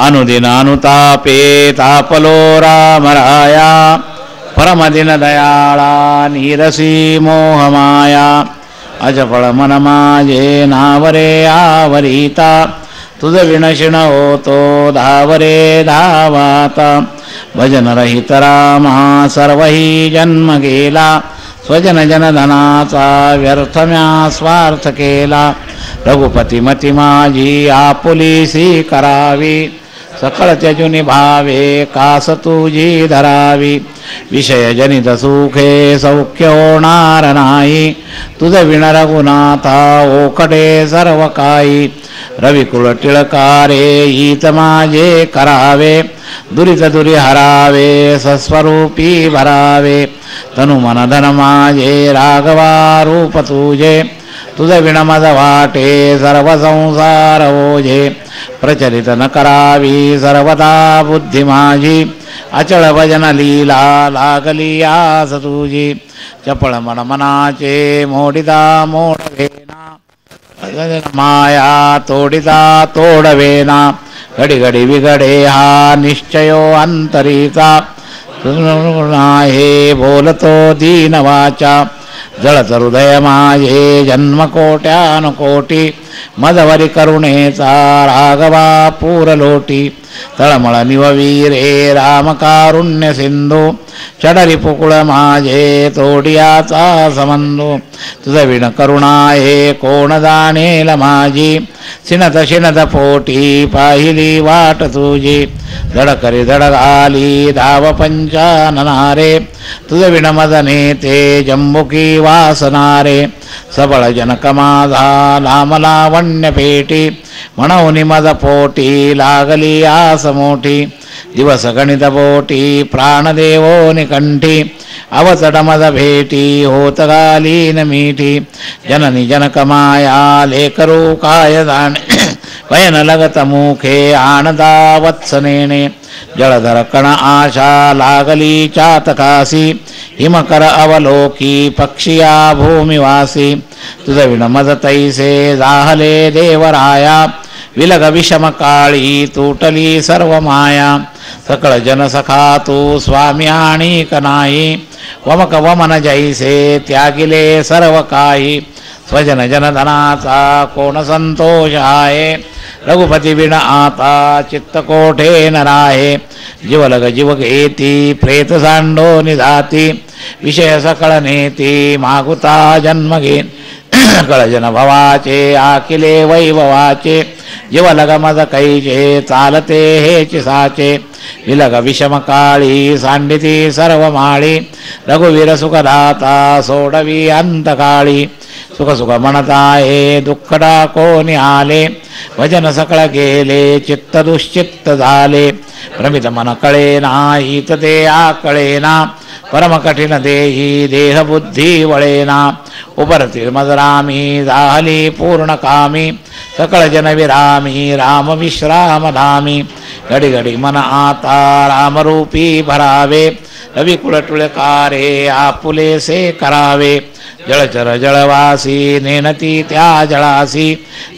अनुदिन अनुतापे तापलो रामराया परमदिन दयाळा नीरसी मोहमाया अजफळ मन माझे नावरे आवरिता तुझ विणशिण होतो धावरे धावाता भजन रहित रामा सर्वही जन्म गेला स्वजन जनधनाचा व्यर्थ म्या स्वार्थ केला रघुपती मती माझी आपुलीसी करावी सकळ त्यजुनी भावे कास तुझी धरावी विषय जनित सुखे सौख्य होणार नाही तुझ विण रघुनाथा ओकडे सर्व काही रविकुळ टिळकारे ईत माझे करावे दुरित दुरी हरावे सस्वरूपी भरावे तनु मन धन माझे राघवा रूप तुझे तुझ विण मज वाटे सर्व संसार ओझे प्रचलित न करावी सर्वदा बुद्धी माझी अचळ भजन लीला लागली आस तुझी चपळ मन मनाचे मोडिता मोडवेना माया तोडिता तोडवेना घडी घडी बिघडे हा निश्चयो अंतरीचा हे बोलतो दीन वाचा जळत हृदय माझे जन्मकोट्यानुकोटी मदवरी करुणेचा राघवा पूरलोटी तळमळ निववीरे रामकारुण्य सिंधू चडरी पुकुळ माझे तोडियाचा संबंधू तुझ विण करुणा हे कोण जाणेल माझी शिनत शिनत पोटी पाहिली वाट तुझी धडकरी धडक आली धाव पंचाननारे तुझ विण मदने ते जंबुकी वासनारे सबळ जनक माझा लांब लावण्य पेटी म्हणून मद पोटी लागली आस मोठी दिवस गणित बोटी प्राणदेवो निकंठी अवचड मद भेटी होत गालीन मीठी जननी जनक माया लेकरू काय जाणे वयन लगत मुखे आणदा वत्सनेने जळधर कण आशा लागली चातकासी हिमकर अवलोकी पक्षिया भूमिवासी तुझ विण मज तैसे जाहले देवराया विलग विषम काळी तुटली सर्व माया सकळ जन सखा तू स्वामी आणिक नाही वमक वमन जैसे त्यागिले सर्व काही स्वजन जनधनाचा कोण संतोष आहे रघुपती विण आता चित्त कोठे न राहे जीवलग जीव घेती प्रेत सांडो निधाती विषय सकळ नेती मागुता जन्म घेन कळजन भवाचे आकिले वैभवाचे जीवलग मज कैचे चालते हेचे साचे विलग विषम काळी सांडिती सर्व माळी रघुवीर सुखदाता सोडवी अंतकाळी सुख सुख म्हणताये दुःख कोणी आले भजन सकळ गेले चित्त दुश्चित्त झाले भ्रमित मन कळेना हित ते आकळेना परम कठीण देही देह बुद्धी वळेना उपरती मजरामी जाहली पूर्ण कामी सकळ जन विरामी राम विश्राम धामी घडी घडी मन आता रामरूपी भरावे रविकुळ टिळकारे आपुलेसे करावे जळचर जळवासी नेनती त्या जळासी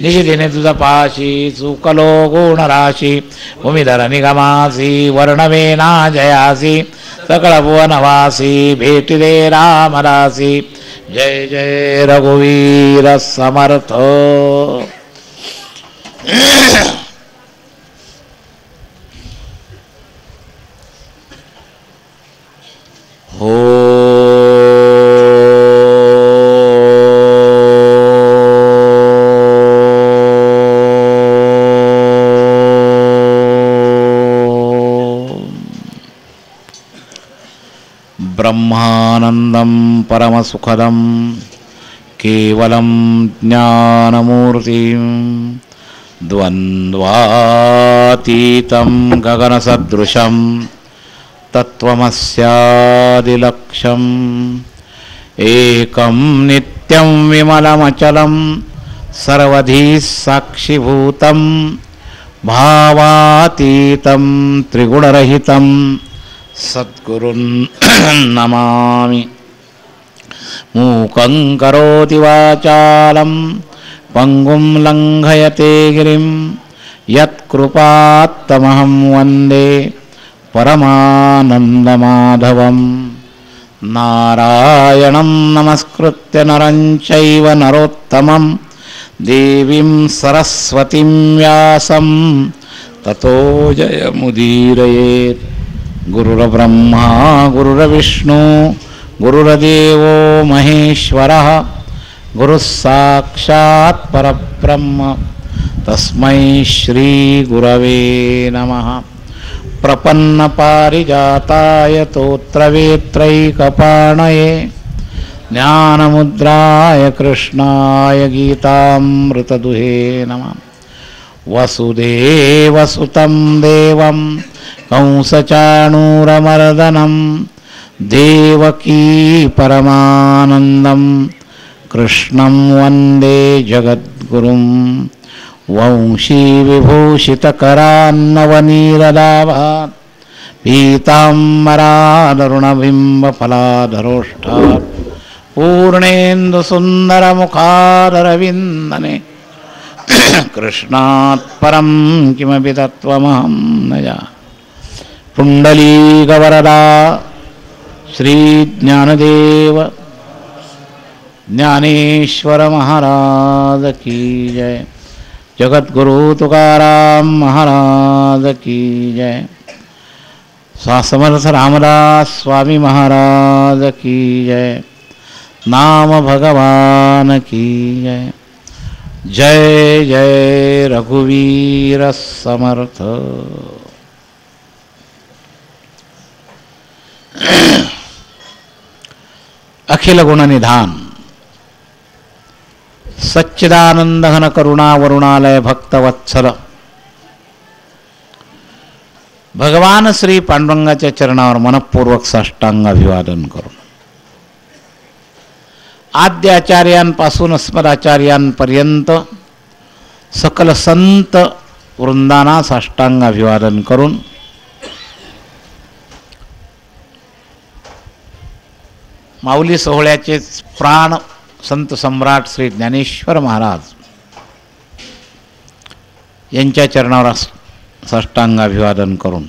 निशिदिने तुझ पाशी चुकलो गुणराशी भूमिधर निगमासी वर्णवेना जयासी सकळ भुवनवासी भेटिले रामदासी जय जय रघुवीर समर्थ हो ब्रह्मानंदं परमसुखदं केवलं ज्ञानमूर्तिं द्वन्द्वातीतं गगनसदृशं तत्त्वमस्यादिलक्ष्यम् एकं नित्यं विमलमचलं सर्वधी साक्षिभूतं भावातीतं त्रिगुणरहितं सद्गुरुन् नमामि। मूकं करोति वाचालं पंगुं लंघयते गिरिं यत्कृपात्तमहं वन्दे परमानन्दमाधवं। नारायणं नमस्कृत्य नरं चैव नरोत्तमं देवीं सरस्वतीं व्यासं ततो जयमुदीरयेत्। गुरुर्ब्रह्मा गुरुर्विष्णु गुरुर्देवो महेश्वरः गुरुः साक्षात् परब्रह्म तस्मै श्री गुरवे नमः। प्रपन्नपारिजाताय तोत्रवेत्रैकपाणये ज्ञानमुद्राय कृष्णाय गीतामृतदुहे नमः। वसुदेवसुतं देवं कंसचाणूरमर्दनं देवकी परमानन्दं कृष्णं वन्दे जगद्गुरुं। वंशीविभूषितकरान्नवनीरदाभात् पीताम्बरादरुणबिम्बफलाधरोष्ठात् पूर्णेन्दुसुन्दरमुखादरविन्दने कृष्णात् परं किमपि तत्त्वमहं न जाने। पुण्डलीकवरदा श्रीज्ञानदेव ज्ञानेश्वर महाराज की जय। जगद्गुरु तुकाराम महाराज की जय। समर्थ रामदास स्वामी महाराज की जय। नाम भगवान की जय। जय जय रघुवीर समर्थ। अखिल गुण निधान सच्चिदानंद घन करुणा वरुणालय भक्तवत्सल भगवान श्री पांडुरंगाच्या चरणावर मनपूर्वक साष्टांग अभिवादन करून आद्य आचार्यांपासून अस्मदाचार्यांपर्यंत सकल संत वृंदांना साष्टांग अभिवादन करून माऊली सोहळ्याचे प्राण संत सम्राट श्री ज्ञानेश्वर महाराज यांच्या चरणावर साष्टांग अभिवादन करून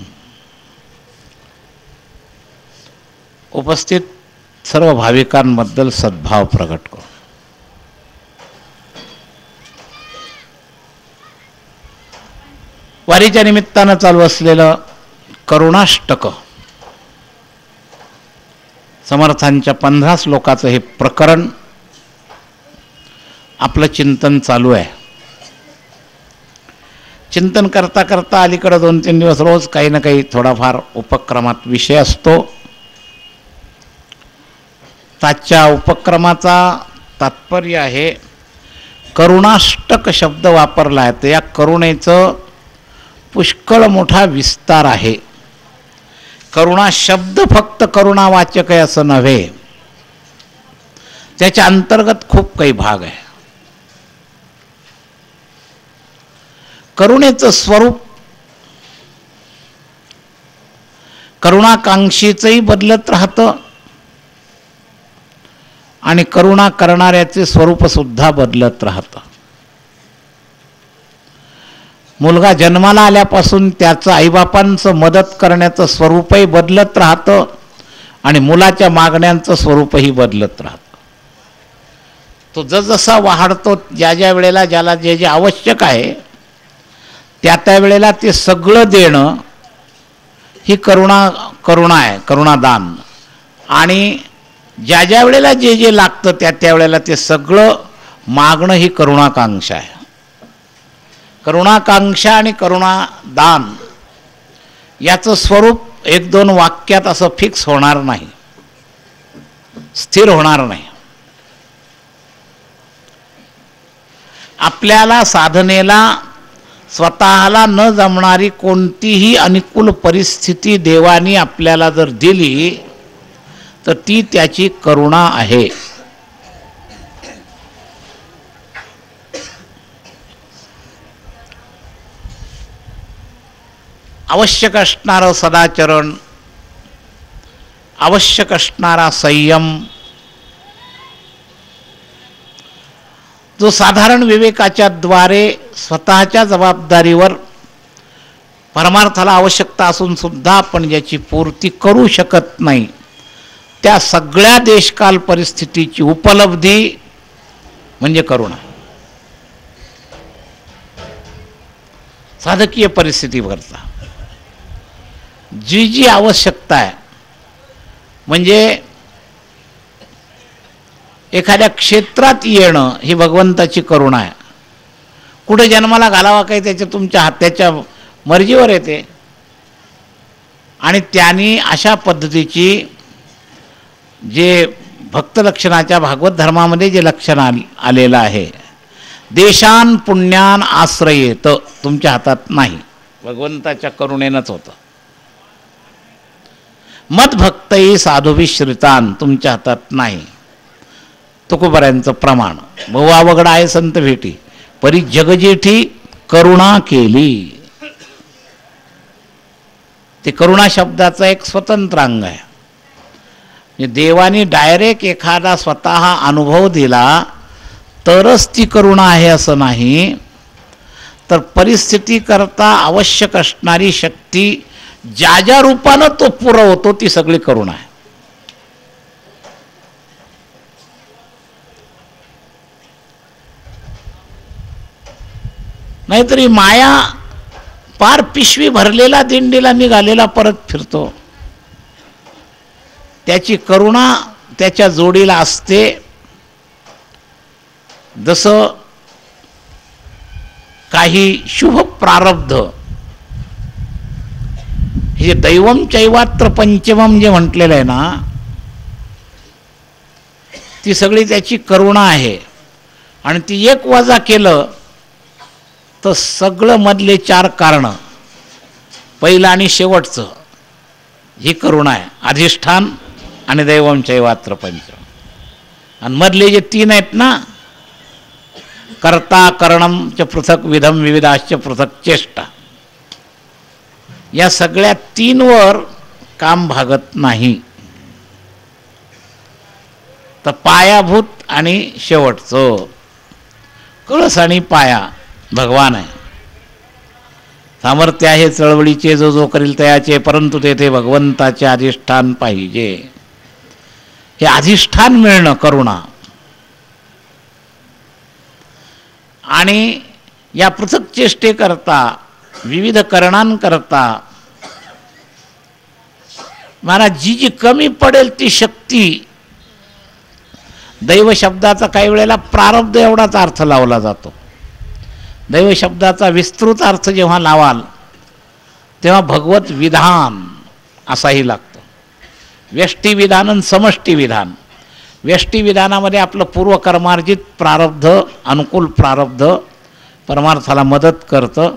उपस्थित सर्व भाविकांबद्दल सद्भाव प्रकट करू। वारीच्या निमित्तानं चालू असलेलं करुणाष्टक समर्थांच्या 15 श्लोकाचं हे प्रकरण आपलं चिंतन चालू आहे। चिंतन करता करता अलीकडे 2-3 दिवस रोज काही ना काही थोडाफार उपक्रमात विषय असतो। त्याच्या उपक्रमाचा तात्पर्य आहे करुणाष्टक शब्द वापरला आहे तर या करुणेचं पुष्कळ मोठा विस्तार आहे। करुणा शब्द फक्त करुणावाचक आहे असं नव्हे, त्याच्या अंतर्गत खूप काही भाग आहे। करुणेचं स्वरूप करुणाकांक्षीचंही बदलत राहतं आणि करुणा करणाऱ्याचे स्वरूप सुद्धा बदलत राहतं। मुलगा जन्माला आल्यापासून त्याचं आईबापांचं मदत करण्याचं स्वरूपही बदलत राहतं आणि मुलाच्या मागण्यांचं स्वरूपही बदलत राहतं। तो जसजसा वाढतो ज्या ज्या वेळेला ज्याला जे जे आवश्यक आहे त्या त्या वेळेला ते सगळं देणं ही करुणा आहे, करुणादान। आणि ज्या ज्या वेळेला जे जे लागतं त्या त्या वेळेला ते सगळं मागणं ही करुणाकांक्षा आहे। करुणाकांक्षा आणि करुणादान याचं स्वरूप 1-2 वाक्यात असं फिक्स होणार नाही, स्थिर होणार नाही। आपल्याला साधनेला स्वतःला न जमणारी कोणतीही अनुकूल परिस्थिती देवानी आपल्याला जर दिली तर ती त्याची करुणा आहे। आवश्यक असणारं सदाचरण, आवश्यक असणारा संयम जो साधारण विवेकाच्या द्वारे स्वतःच्या जबाबदारीवर परमार्थाला आवश्यकता असून सुद्धा आपण ज्याची पूर्ती करू शकत नाही, त्या सगळ्या देशकाल परिस्थितीची उपलब्धी म्हणजे करुणा. साधकीय परिस्थितीवरचा जी जी आवश्यकता आहे, म्हणजे एखाद्या क्षेत्रात येणं ही भगवंताची करुणा आहे. कुठे जन्माला घालावा काही त्याच्या तुमच्या हाताच्या मर्जीवर येते. आणि त्यांनी अशा पद्धतीची जे भक्त लक्षणाच्या भागवत धर्मामध्ये जे लक्षण आलेलं आहे, देशान पुण्यान आश्रयेत, तुमच्या हातात नाही, भगवंताच्या करुणेनंच होतं. मदभक्तई साधुभिश्रितान, तुमच्या हातात नाही. तुकोबऱ्यांचं प्रमाण बहुवावगड आहे संत भेटी, परी जगजेठी करुणा केली. ते करुणा शब्दाचा एक स्वतंत्र अंग आहे. देवाने डायरेक्ट एखादा स्वतः अनुभव दिला तरच ती करुणा आहे असं नाही, तर परिस्थिती करता आवश्यक असणारी शक्ती ज्या ज्या रूपानं तो पुरवतो ती सगळी करुणा आहे. नाहीतरी माया पार पिशवी भरलेला दिंडीला निघालेला परत फिरतो. त्याची करुणा त्याच्या जोडीला असते. जसं काही शुभ प्रारब्ध, हे दैवम चैवात्र पंचमम जे म्हटलेलं आहे ना, ती सगळी त्याची करुणा आहे. आणि ती एक वजा केलं तर सगळं मधले चार कारण, पहिलं आणि शेवटचं, ही करुणा आहे. अधिष्ठान आणि दैवम चैवात्र पंचम. आणि मधले जे तीन आहेत ना, कर्ता करणम च पृथक विधम विविधाश्च पृथक चेष्टा, या सगळ्या तीनवर काम भागत नाही. तर पायाभूत आणि शेवटचं, कळस आणि पाया भगवान आहे. सामर्थ्य आहे चळवळीचे जो जो करील तयाचे, परंतु तेथे भगवंताचे अधिष्ठान पाहिजे. हे अधिष्ठान मिळणं करुणा. आणि या पृथक चेष्टेकरता, विविध करणांकरता मला जी जी कमी पडेल ती शक्ती, दैव शब्दाचा काही वेळेला प्रारब्ध एवढाच अर्थ लावला जातो. दैव शब्दाचा विस्तृत अर्थ जेव्हा लावाल तेव्हा भगवत विधान असाही लागतो. व्यष्टी विधान आणि समष्टी विधान. व्यष्टी विधानामध्ये आपलं पूर्वकर्मार्जित प्रारब्ध, अनुकूल प्रारब्ध परमार्थाला मदत करतं.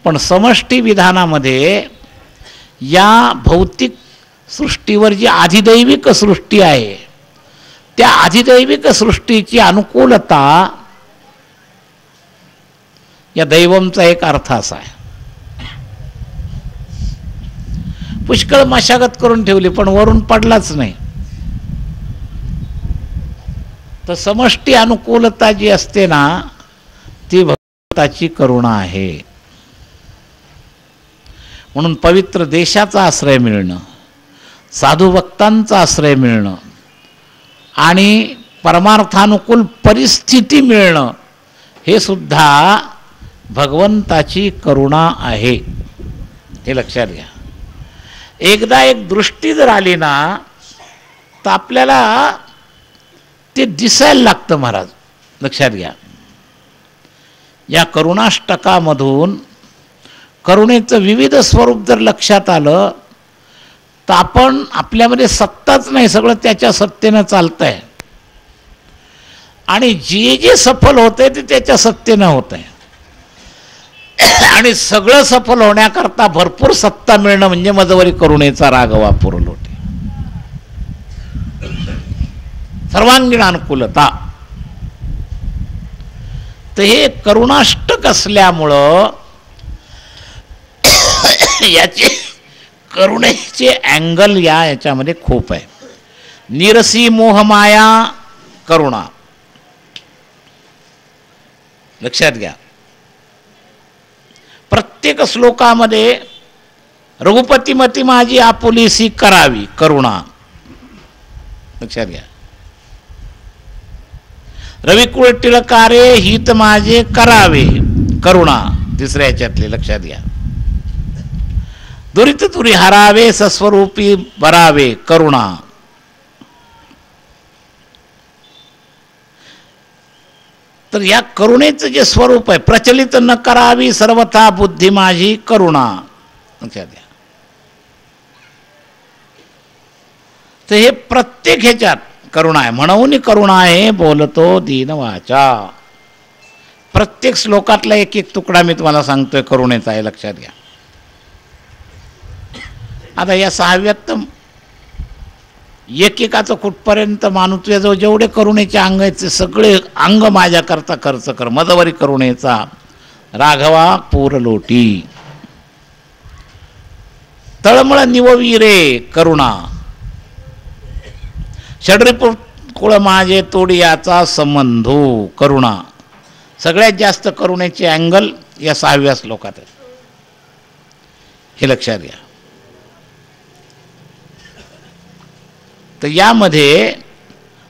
पण समष्टी विधानामध्ये या भौतिक सृष्टीवर जी आधिदैविक सृष्टी आहे, त्या आधिदैविक सृष्टीची अनुकूलता या दैवमचा एक अर्थ असा आहे. पुष्कळ मशागत करून ठेवली पण वरून पडलाच नाही, तर समष्टी अनुकूलता जी असते ना, ती भगवंताची करुणा आहे. म्हणून पवित्र देशाचा आश्रय मिळणं, साधू भक्तांचा आश्रय मिळणं आणि परमार्थानुकूल परिस्थिती मिळणं, हे सुद्धा भगवंताची करुणा आहे. हे लक्षात घ्या. एकदा एक दृष्टी जर आली ना, तर आपल्याला ते दिसायला लागतं महाराज. लक्षात घ्या. या करुणाष्टकामधून करुणेचं विविध स्वरूप जर लक्षात आलं तर आपण, आपल्यामध्ये सत्ताच नाही, सगळं त्याच्या सत्तेनं चालतंय. आणि जे जे सफल होतंय ते त्याच्या सत्तेनं होतंय. आणि सगळं सफल होण्याकरता भरपूर सत्ता मिळणं म्हणजे मजवरी करुणेचा राघवा पुरलोटे. सर्वांगीण अनुकूलता. तर हे करुणाष्टक असल्यामुळं याचे करुणेचे अँगल याच्यामध्ये खूप आहे. निरसी मोहमाया करुणा. लक्षात घ्या, प्रत्येक श्लोकामध्ये रघुपतीमती माझी आपुलीसी करावी करुणा. लक्षात घ्या, रविकुळ टिळकारे हित माझे करावे करुणा. तिसऱ्या याच्यातले लक्षात घ्या, दुरित तुरी हरावे सस्वरूपी बरावे करुणा. तर या करुणेचं जे स्वरूप आहे, प्रचलित न करावी सर्वथा बुद्धी माझी करुणा. लक्षात घ्या, तर हे प्रत्येक ह्याच्यात करुणा आहे. म्हणून करुणा आहे बोलतो दीन वाचा. प्रत्येक श्लोकातला एक एक तुकडा मी तुम्हाला सांगतोय करुणेचा आहे. लक्षात घ्या. आता या 6व्यात एकेकाचं कुठपर्यंत मानुत्व जो जेवढे करुणेचे अंग आहेत ते सगळे अंग माझ्याकरता खर्च कर. मदवरी करुणेचा राघवा पूरलोटी, तळमळ निववी रे करुणा. षड्रिपू कुळ माझे तोडी याचा संबंधू करुणा. सगळ्यात जास्त करुणेचे अँगल या 6व्या श्लोकात आहे. हे लक्षात घ्या. तर यामध्ये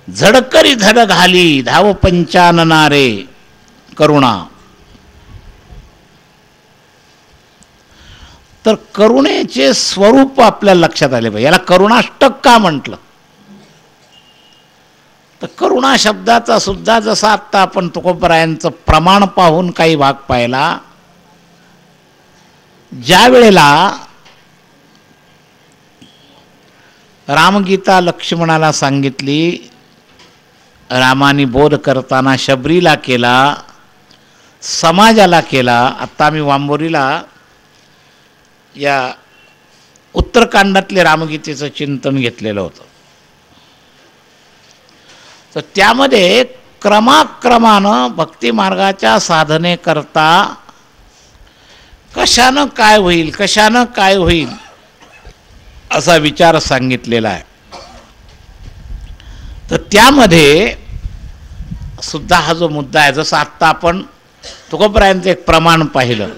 झडकरी धड घाली धाव पंचाननारे करुणा. तर करुणेचे स्वरूप आपल्याला लक्षात आले पाहिजे. याला करुणाष्टक का म्हटलं, तर करुणा शब्दाचा सुद्धा जसा आत्ता आपण तुकोबरायांचं प्रमाण पाहून काही भाग पाहिला. ज्या वेळेला रामगीता लक्ष्मणाला सांगितली, रामाने बोध करताना शबरीला केला, समाजाला केला. आत्ता आम्ही वांबोरीला या उत्तरकांडातले रामगीतेचं चिंतन घेतलेलं होतं. तर त्यामध्ये क्रमाक्रमानं भक्तिमार्गाच्या साधनेकरता कशानं काय होईल, कशानं काय होईल असा विचार सांगितलेला आहे. तर त्यामध्ये सुद्धा हा जो मुद्दा आहे, जसं आत्ता आपण तुकोबरायांचं एक प्रमाण पाहिलं,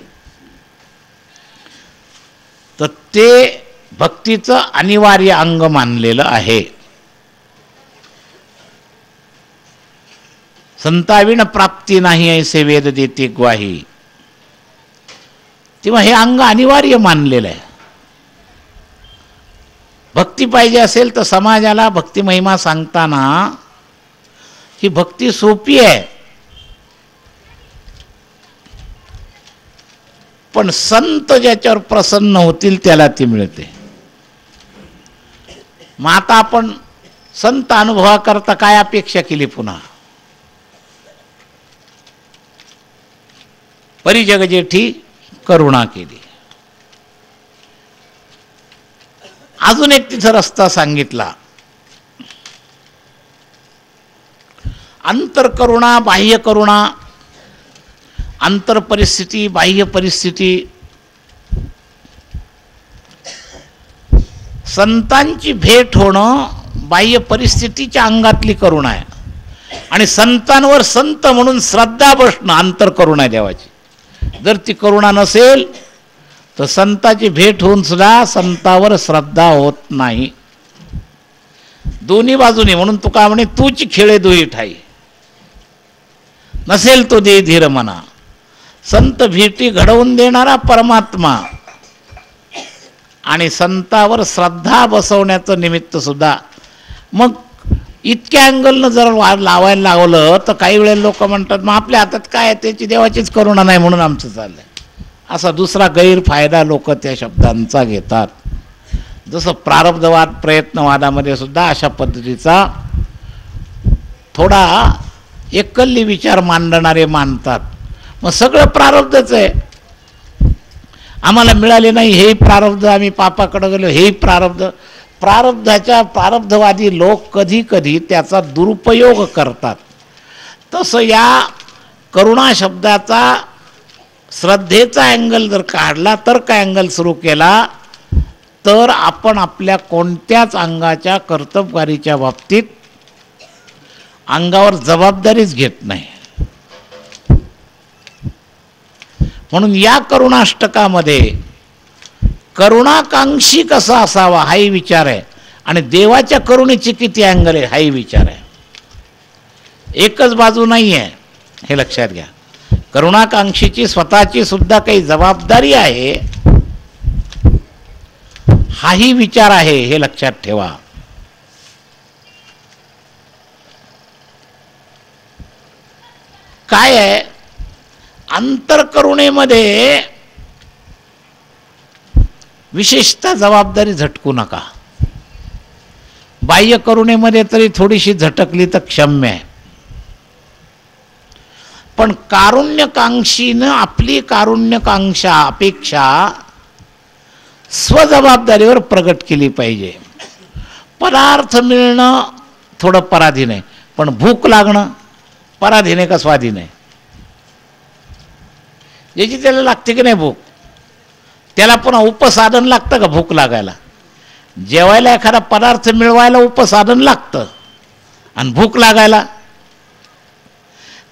तर ते भक्तीचं अनिवार्य अंग मानलेलं आहे. संताविण प्राप्ती नाही ऐसे वेद देते ग्वाही. तेव्हा हे अंग अनिवार्य मानलेलं आहे. भक्ती पाहिजे असेल तर समाजाला भक्ती महिमा सांगताना ही भक्ती सोपी आहे, पण संत ज्याच्यावर प्रसन्न होतील त्याला ती मिळते. मग आता आपण संत अनुभवाकरता काय अपेक्षा केली, पुन्हा परिजग जेठी करुणा केली. अजून एक तिथं रस्ता सांगितला, अंतर करुणा बाह्य करुणा. अंतर परिस्थिती बाह्य परिस्थिती. संतांची भेट होणं बाह्य परिस्थितीच्या अंगातली करुणा आहे, आणि संतांवर संत म्हणून श्रद्धा बसणं अंतर करुणा आहे देवाची. जर ती करुणा नसेल तर संताची भेट होऊन सुद्धा संतावर श्रद्धा होत नाही. दोन्ही बाजूने. म्हणून तुका म्हणे तूची खेळे दुही ठाई, नसेल तो दे धीर मना. संत भेटी घडवून देणारा परमात्मा आणि संतावर श्रद्धा बसवण्याचं निमित्त सुद्धा. मग इतक्या अँगलनं जर लावायला लावलं तर काही वेळेला लोक म्हणतात मग आपल्या हातात काय, त्याची देवाचीच करुणा नाही म्हणून आमचं चाललंय. असा दुसरा गैरफायदा लोक त्या शब्दांचा घेतात. जसं प्रारब्धवाद प्रयत्नवादामध्ये सुद्धा अशा पद्धतीचा थोडा एकल्ली विचार मांडणारे मानतात. मग सगळं प्रारब्धच आहे, आम्हाला मिळाले नाही हेही प्रारब्ध, आम्ही पापाकडे गेलो हेही प्रारब्ध. प्रारब्धाच्या प्रारब्धवादी लोक कधी कधी त्याचा दुरुपयोग करतात. तसं या करुणा शब्दाचा श्रद्धेचा अँगल जर काढला, तर काय अँगल सुरू केला, तर आपण आपल्या कोणत्याच अंगाच्या कर्तबगारीच्या बाबतीत अंगावर जबाबदारीच घेत नाही. म्हणून या करुणाष्टकामध्ये करुणाकांक्षी कसा असावा हाही विचार आहे आणि देवाच्या करुणेची किती अँगल आहे हाही विचार आहे. एकच बाजू नाही आहे हे लक्षात घ्या. करुणाकांक्षीची स्वतःची सुद्धा काही जबाबदारी आहे हाही विचार आहे हे लक्षात ठेवा. काय आहे अंतरकरुणेमध्ये विशेषतः जबाबदारी झटकू नका. बाह्य करुणेमध्ये तरी थोडीशी झटकली तर क्षम्य आहे, पण कारुण्यकांक्षीनं आपली कारुण्यकांक्षा अपेक्षा स्वजबाबदारीवर प्रगट केली पाहिजे. पदार्थ मिळणं थोडं पराधीन आहे, पण भूक लागणं पराधीन आहे का स्वाधीन आहे? ज्याची त्याला लागते की नाही भूक, त्याला पुन्हा उपसाधन लागतं का भूक लागायला? जेवायला एखादा पदार्थ मिळवायला उपसाधन लागतं आणि भूक लागायला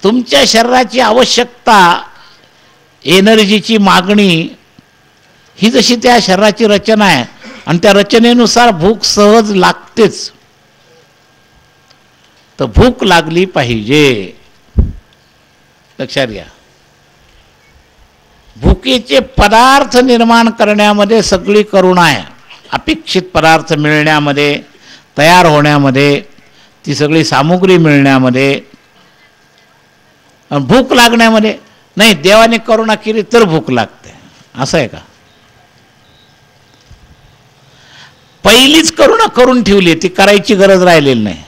तुमच्या शरीराची आवश्यकता, एनर्जीची मागणी ही जशी त्या शरीराची रचना आहे आणि त्या रचनेनुसार भूक सहज लागतेच. तर भूक लागली पाहिजे, लक्षात घ्या. भुकेचे पदार्थ निर्माण करण्यामध्ये सगळी करुणा आहे. अपेक्षित पदार्थ मिळण्यामध्ये, तयार होण्यामध्ये, ती सगळी सामुग्री मिळण्यामध्ये, भूक लागण्यामध्ये नाही. देवाने करुणा केली तर भूक लागते असं आहे का? पहिलीच करुणा करून ठेवली, ती करायची गरज राहिलेली नाही.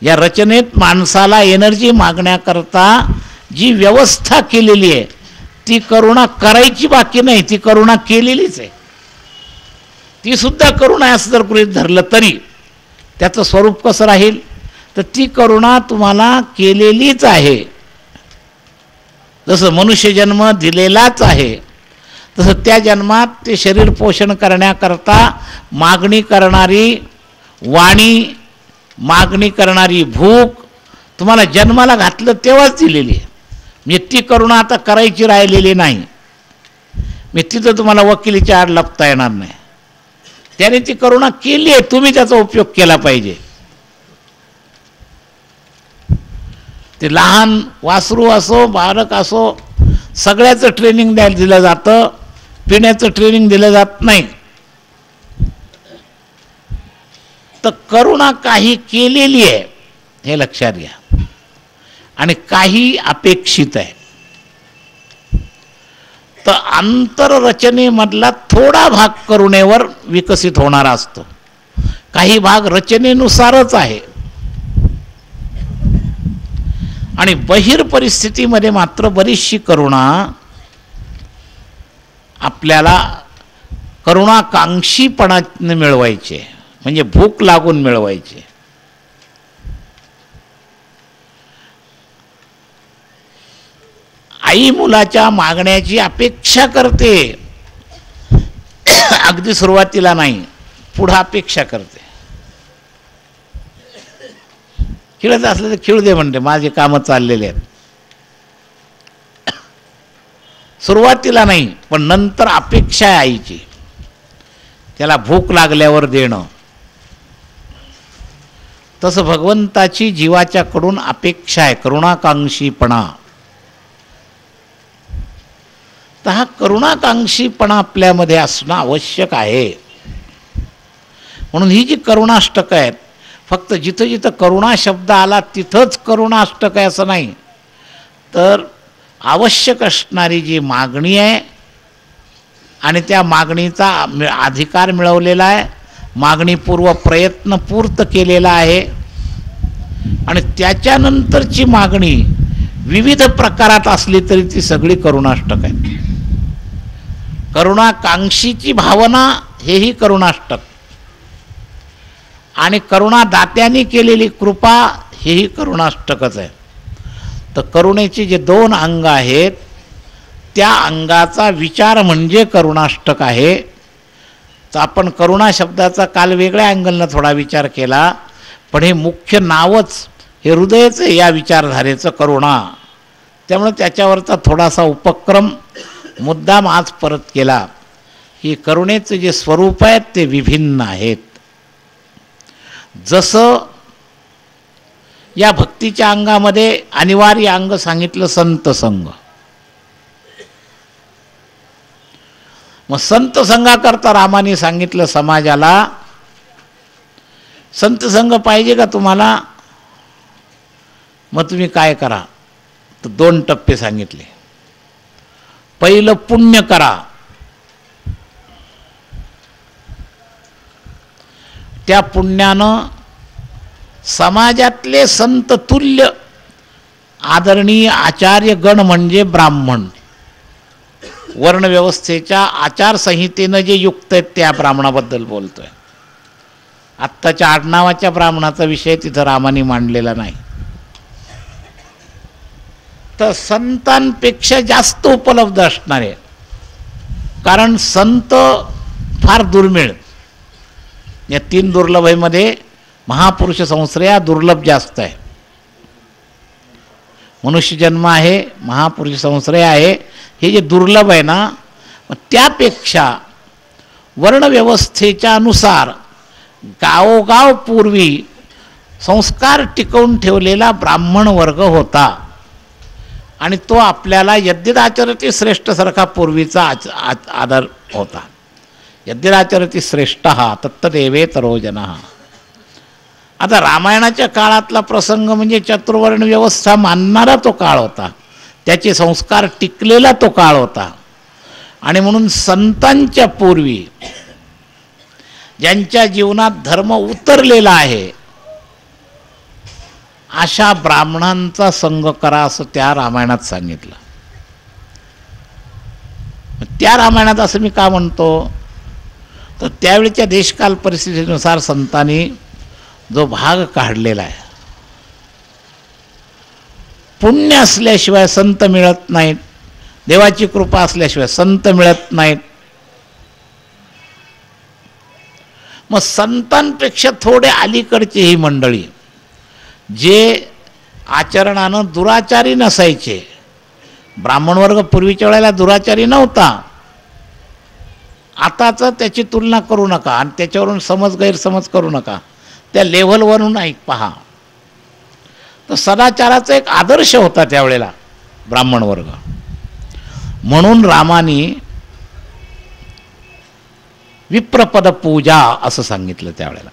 या रचनेत माणसाला एनर्जी मागण्याकरता जी व्यवस्था केलेली आहे ती करुणा करायची बाकी नाही, ती करुणा केलेलीच आहे. ती सुद्धा करुणा आहे असं जर गृहीत धरलं तरी त्याचं स्वरूप कसं राहील? तर ती करुणा तुम्हाला केलेलीच आहे. जसं मनुष्य जन्म दिलेलाच आहे तसं त्या जन्मात ते शरीर पोषण करण्याकरता मागणी करणारी वाणी, मागणी करणारी भूक तुम्हाला जन्माला घातलं तेव्हाच दिलेली आहे. म्हणजे ती करुणा आता करायची राहिलेली नाही. मी तिथं तुम्हाला वकिलीच्या आड लपता येणार नाही. त्याने ती करुणा केली आहे, तुम्ही त्याचा उपयोग केला पाहिजे. ते लहान वासरू असो, बालक असो, सगळ्याचं ट्रेनिंग द्यायला दिलं जातं, पिण्याचं ट्रेनिंग दिलं जात नाही. तर करुणा काही केलेली आहे हे लक्षात घ्या आणि काही अपेक्षित आहे. तर आंतररचनेमधला थोडा भाग करुणेवर विकसित होणारा असतो, काही भाग रचनेनुसारच आहे. आणि बहिर परिस्थितीमध्ये मात्र बरीचशी करुणा आपल्याला करुणाकांक्षीपणाने मिळवायचे, म्हणजे भूक लागून मिळवायचे. आई मुलाच्या मागण्याची अपेक्षा करते, अगदी सुरुवातीला नाही, पुढे अपेक्षा करते. खेळत असलं तर खेळू दे म्हणते, माझे कामं चाललेले आहेत. सुरुवातीला नाही, पण नंतर अपेक्षा आहे आईची, त्याला भूक लागल्यावर देणं. तसं भगवंताची जीवाच्याकडून अपेक्षा आहे, करुणाकांक्षीपणा. तर हा करुणाकांक्षीपणा आपल्यामध्ये असणं आवश्यक आहे. म्हणून ही जी करुणाष्टक आहेत, फक्त जिथं जिथं करुणा शब्द आला तिथंच करुणाष्टक आहे असं नाही, तर आवश्यक असणारी जी मागणी आहे आणि त्या मागणीचा अधिकार मिळवलेला आहे, मागणीपूर्व प्रयत्न पूर्त केलेला आहे आणि त्याच्यानंतरची मागणी विविध प्रकारात असली तरी ती सगळी करुणाष्टक आहे. करुणाकांक्षीची भावना हेही करुणाष्टक आणि करुणादात्यांनी केलेली कृपा हेही करुणाष्टकच आहे. तर करुणेचे जे दोन अंग आहेत त्या अंगाचा विचार म्हणजे करुणाष्टक आहे. तर आपण करुणा शब्दाचा काल वेगळ्या अँगलनं थोडा विचार केला, पण हे मुख्य नावच हे हृदयच आहे या विचारधारेचं, करुणा. त्यामुळे त्याच्यावरचा थोडासा उपक्रम मुद्दाम आज परत केला की करुणेचे जे स्वरूप आहेत ते विभिन्न आहेत. जसं या भक्तीच्या अंगामध्ये अनिवार्य अंग सांगितलं संत संग. मग संत संघाकरता रामाने सांगितलं समाजाला, संत संघ पाहिजे का तुम्हाला, मग तुम्ही काय करा, तर 2 टप्पे सांगितले. पहिलं पुण्य करा, त्या पुण्यानं समाजातले संत तुल्य आदरणीय आचार्य गण म्हणजे ब्राह्मण, वर्णव्यवस्थेच्या आचारसंहितेनं जे युक्त आहेत त्या ब्राह्मणाबद्दल बोलतोय. आत्ताच्या आडनावाच्या ब्राह्मणाचा विषय तिथं रामाने मांडलेला नाही. तर संतांपेक्षा जास्त उपलब्ध असणारे, कारण संत फार दुर्मिळ. या 3 दुर्लभमध्ये महापुरुष संश्रया दुर्लभ जास्त आहे. मनुष्य जन्म आहे, महापुरुष संश्रय आहे, हे जे दुर्लभ आहे ना, त्यापेक्षा वर्णव्यवस्थेच्या अनुसार गावोगाव पूर्वी संस्कार टिकवून ठेवलेला ब्राह्मण वर्ग होता. आणि तो आपल्याला यद्यदाचरती श्रेष्ठ सारखा पूर्वीचा आदर होता. यद्यदाचरती श्रेष्ठ तत्तदेवेतरो जनः. आता रामायणाच्या काळातला प्रसंग म्हणजे चतुर्वर्ण व्यवस्था मानणारा तो काळ होता, त्याचे संस्कार टिकलेला तो काळ होता. आणि म्हणून संतांच्या पूर्वी ज्यांच्या जीवनात धर्म उतरलेला आहे अशा ब्राह्मणांचा संग करा असं त्या रामायणात सांगितलं. त्या रामायणात असं मी का म्हणतो, तर त्यावेळेच्या देशकाल परिस्थितीनुसार संतांनी जो भाग काढलेला आहे, पुण्य असल्याशिवाय संत मिळत नाहीत, देवाची कृपा असल्याशिवाय संत मिळत नाहीत. मग संतांपेक्षा थोडे अलीकडची ही मंडळी जे आचरणानं दुराचारी नसायचे. ब्राह्मण वर्ग पूर्वीच्या वेळेला दुराचारी नव्हता. आताच त्याची तुलना करू नका आणि त्याच्यावरून गैरसमज करू नका, त्या लेव्हलवरून पहा. तर सदाचाराचा एक आदर्श होता त्यावेळेला ब्राह्मण वर्ग. म्हणून रामाने विप्रपद पूजा असं सांगितलं त्यावेळेला.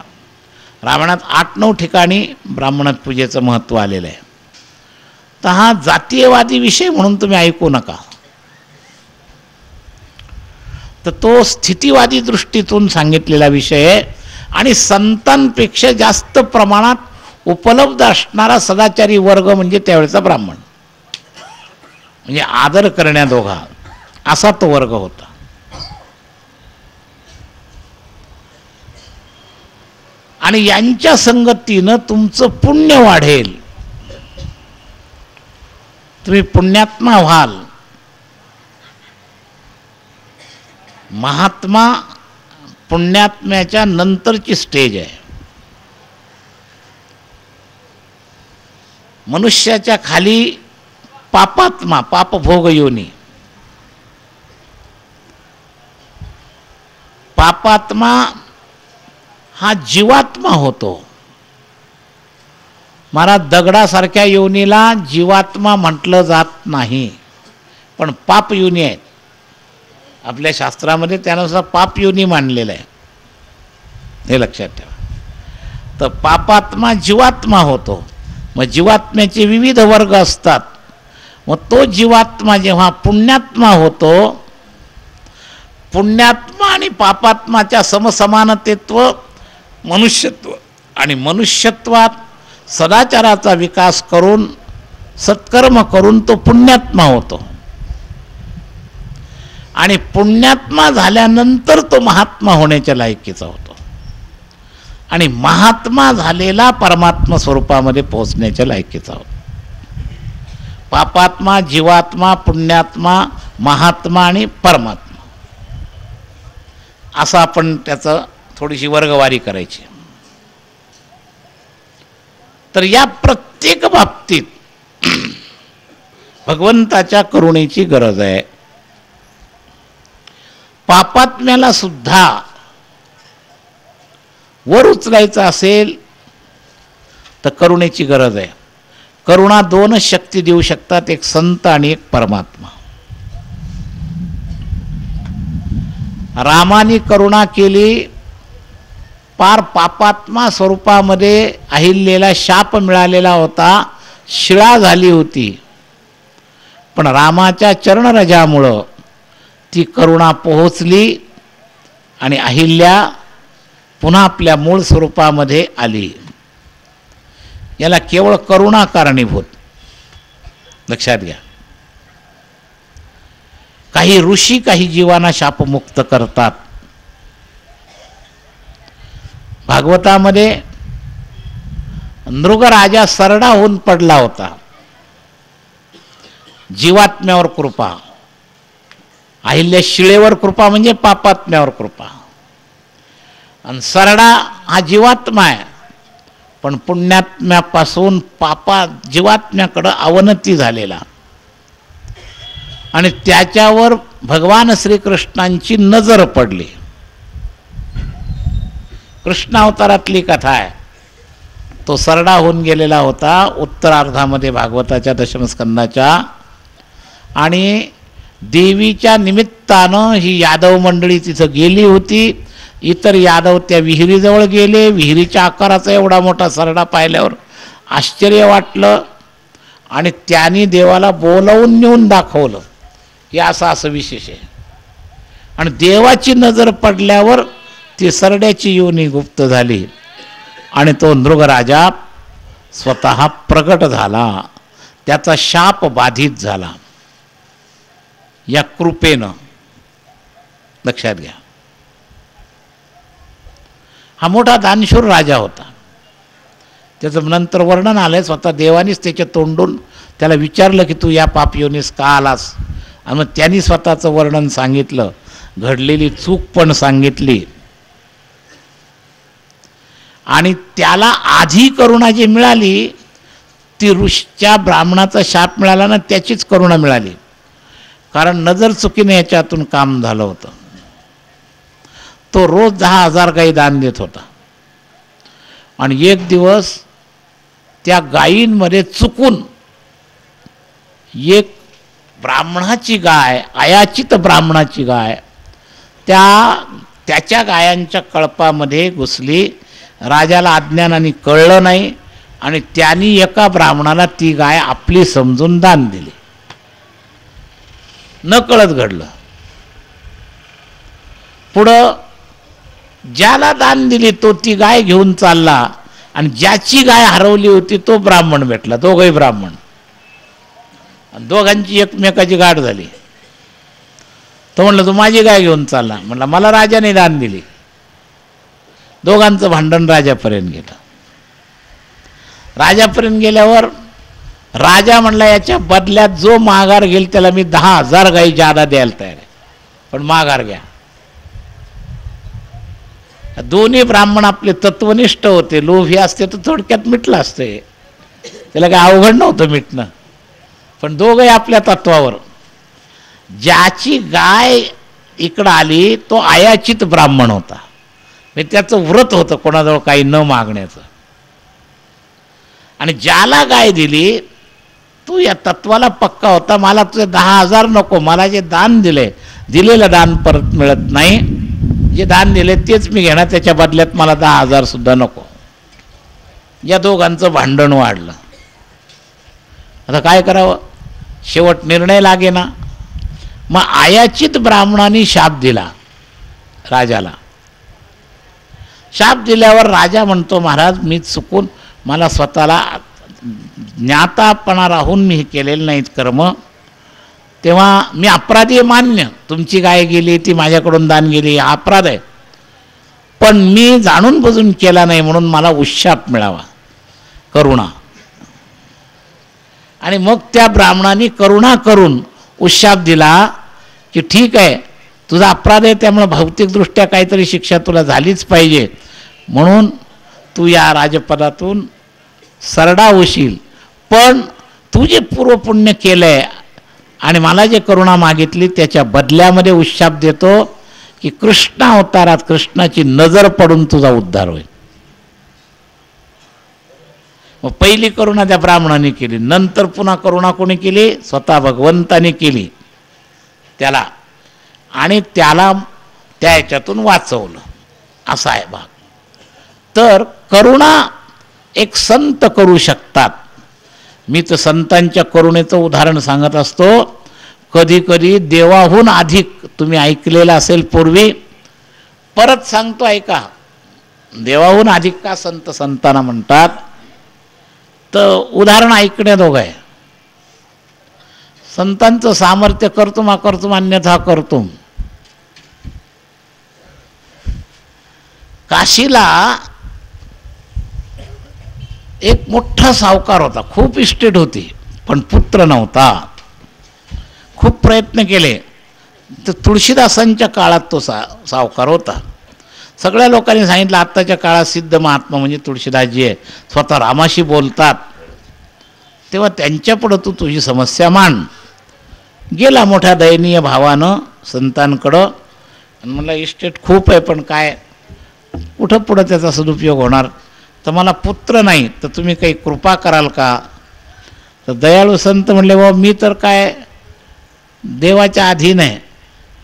रामायणात 8-9 ठिकाणी ब्राह्मण पूजेचं महत्त्व आलेलं आहे. तर हा जातीयवादी विषय म्हणून तुम्ही ऐकू नका. तर तो स्थितीवादी दृष्टीतून सांगितलेला विषय आहे. आणि संतांपेक्षा जास्त प्रमाणात उपलब्ध असणारा सदाचारी वर्ग म्हणजे त्यावेळेचा ब्राह्मण, म्हणजे आदर करण्याजोगा असा तो वर्ग होता. आणि यांच्या संगतीनं तुमचं पुण्य वाढेल, तुम्ही पुण्यात्मा व्हाल. महात्मा पुण्यात्म्याच्या नंतरची स्टेज आहे. मनुष्याच्या खाली पापात्मा, पापभोग योनी. पापात्मा हा जीवात्मा होतो. महाराज, दगडासारख्या योनीला जीवात्मा म्हटलं जात नाही, पण पाप योनी आहेत. आपल्या शास्त्रामध्ये त्यानुसार पाप योनी मानलेलं आहे, हे लक्षात ठेवा. तर पापात्मा जीवात्मा होतो. मग जीवात्म्याचे विविध वर्ग असतात. मग तो जीवात्मा जेव्हा पुण्यात्मा होतो, पुण्यात्मा आणि पापात्माच्या समसमानतेत्व मनुष्यत्व, आणि मनुष्यत्वात सदाचाराचा विकास करून सत्कर्म करून तो पुण्यात्मा होतो. आणि पुण्यात्मा झाल्यानंतर तो महात्मा होण्याच्या लायकीचा होतो. आणि महात्मा झालेला परमात्मा स्वरूपामध्ये पोहोचण्याच्या लायकीचा होतो. पापात्मा, जीवात्मा, पुण्यात्मा, महात्मा आणि परमात्मा असं आपण त्याचं थोडीशी वर्गवारी करायची. तर या प्रत्येक बाबतीत भगवंताच्या करुणेची गरज आहे. पापात्म्याला सुद्धा वर उचलायचं असेल तर करुणेची गरज आहे. करुणा दोनच शक्ती देऊ शकतात, एक संत आणि एक परमात्मा. रामाने करुणा केली, पार पापात्मा स्वरूपामध्ये अहिल्याला शाप मिळालेला होता, शिळा झाली होती. पण रामाच्या चरणरजामुळं ती करुणा पोहोचली आणि अहिल्या पुन्हा आपल्या मूळ स्वरूपामध्ये आली. याला केवळ करुणा कारणीभूत. लक्षात घ्या. काही ऋषी काही जीवांना शापमुक्त करतात. भागवतामध्ये नृगराजा सरडा होऊन पडला होता. जीवात्म्यावर कृपा. अहिल्या शिळेवर कृपा म्हणजे पापात्म्यावर कृपा. आणि सरडा हा जीवात्मा आहे, पण पुण्यात्म्यापासून जीवात्म्याकडं अवनती झालेला. आणि त्याच्यावर भगवान श्रीकृष्णांची नजर पडली. कृष्णावतारातली कथा आहे. तो सरडा होऊन गेलेला होता उत्तरार्धामध्ये भागवताच्या दशमस्कंदाच्या. आणि देवीच्या निमित्तानं ही यादव मंडळी तिथं गेली होती. इतर यादव त्या विहिरीजवळ गेले. विहिरीच्या आकाराचा एवढा मोठा सरडा पाहिल्यावर आश्चर्य वाटलं आणि त्यांनी देवाला बोलावून नेऊन दाखवलं. हे असं विशेष आहे. आणि देवाची नजर पडल्यावर ती सरड्याची योनी गुप्त झाली आणि तो नृगराजा स्वतः प्रगट झाला. त्याचा शाप बाधित झाला या कृपेनं. लक्षात घ्या. हा मोठा दानशूर राजा होता. त्याचं नंतर वर्णन आलंय. स्वतः देवानीच त्याच्या तोंडून त्याला विचारलं की तू या पाप योनीस का आलास. आणि मग त्यांनी स्वतःचं वर्णन सांगितलं, घडलेली चूक पण सांगितली. आणि त्याला आधी करुणा जी मिळाली ती ऋषीच्या ब्राह्मणाचा शाप मिळाला ना, त्याचीच करुणा मिळाली. कारण नजर चुकीने याच्यातून काम झालं होतं. तो रोज 10,000 गाई दान देत होता. आणि एक दिवस त्या गायींमध्ये चुकून एक ब्राह्मणाची गाय, अयाचित ब्राह्मणाची गाय त्याच्या गायांच्या कळपामध्ये घुसली. राजाला अज्ञानाने कळलं नाही आणि त्यांनी एका ब्राह्मणाला ती गाय आपली समजून दान दिली. न कळत घडलं. पुढं ज्याला दान दिली तो ती गाय घेऊन चालला आणि ज्याची गाय हरवली होती तो ब्राह्मण भेटला. दोघंही ब्राह्मण. दोघांची एकमेकाची गाठ झाली. तो म्हणलं तू माझी गाय घेऊन चालला. म्हणला मला राजाने दान दिली. दोघांचं भांडण राजापर्यंत गेलं. राजापर्यंत गेल्यावर राजा म्हणला याच्या बदल्यात जो माघार घेईल त्याला मी 10,000 गाई जादा द्यायला तयार आहे, पण माघार घ्या. दोन्ही ब्राह्मण आपले तत्वनिष्ठ होते. लोभी असते तर थोडक्यात मिटलं असते, त्याला काय अवघड नव्हतं मिटणं. पण दोघंही आपल्या तत्वावर. ज्याची गाय इकडं आली तो अयाचित ब्राह्मण होता. म्हणजे त्याचं व्रत होतं कोणाजवळ काही न मागण्याचं. आणि ज्याला गाय दिली तो या तत्वाला पक्का होता. मला तुझे 10,000 नको, मला जे दान दिलेलं दान परत मिळत नाही. जे दान दिले तेच मी घेणार, त्याच्या बदल्यात मला 10,000 सुद्धा नको. या दोघांचं भांडण वाढलं. आता काय करावं, शेवट निर्णय लागेना. मग अयाचित ब्राह्मणाने शाप दिला राजाला. शाप दिल्यावर राजा म्हणतो महाराज मी चुकून, मला स्वतःला ज्ञातापणा राहून मी हे केलेलं नाहीत कर्म, तेव्हा मी अपराधी मान्य. तुमची गाय गेली, ती माझ्याकडून दान गेली, हा अपराध आहे. पण मी जाणून बुजून केला नाही म्हणून मला उशाप मिळावा, करुणा. आणि मग त्या ब्राह्मणाने करुणा करून उशाप दिला की ठीक आहे तुझा अपराध आहे, त्यामुळे भौतिकदृष्ट्या काहीतरी शिक्षा तुला झालीच पाहिजे, म्हणून तू या राजपदातून सरडा होशील. पण तू जे पूर्वपुण्य केलंय आणि मला जे करुणा मागितली त्याच्या बदल्यामध्ये उशाप देतो की कृष्ण अवतारात कृष्णाची नजर पडून तुझा उद्धार होईल. मग पहिली करुणा त्या ब्राह्मणाने केली, नंतर पुन्हा करुणा कोणी केली? स्वतः भगवंताने केली त्याला, आणि त्याला त्या ह्याच्यातून वाचवलं. असा आहे भाग. तर करुणा एक संत करू शकतात. मी तर संतांच्या करुणेचं उदाहरण सांगत असतो. कधी कधी देवाहून अधिक, तुम्ही ऐकलेलं असेल पूर्वी, परत सांगतो ऐका. देवाहून अधिक का संत संतांना म्हणतात? तर उदाहरण ऐकण्याजोगं आहे. संतांचं सामर्थ्य कर्तुम अकर्तुम अन्यथा कर्तुम. काशीला एक मोठा सावकार होता, खूप इस्टेट होती, पण पुत्र नव्हता. खूप प्रयत्न केले. तर तुळशीदासांच्या काळात तो सावकार होता. सगळ्या लोकांनी सांगितलं आत्ताच्या काळात सिद्ध महात्मा म्हणजे तुळशीदासजी आहे, स्वतः रामाशी बोलतात, तेव्हा त्यांच्यापुढं तू तुझी समस्या मांड. गेला मोठ्या दयनीय भावानं संतांकडं आणि म्हणलं इस्टेट खूप आहे, पण काय कुठं पुढं त्याचा सदुपयोग होणार, तर मला पुत्र नाही, तर तुम्ही काही कृपा कराल का? तर दयाळू संत म्हणले, बाबा मी तर काय देवाच्या अधीन आहे,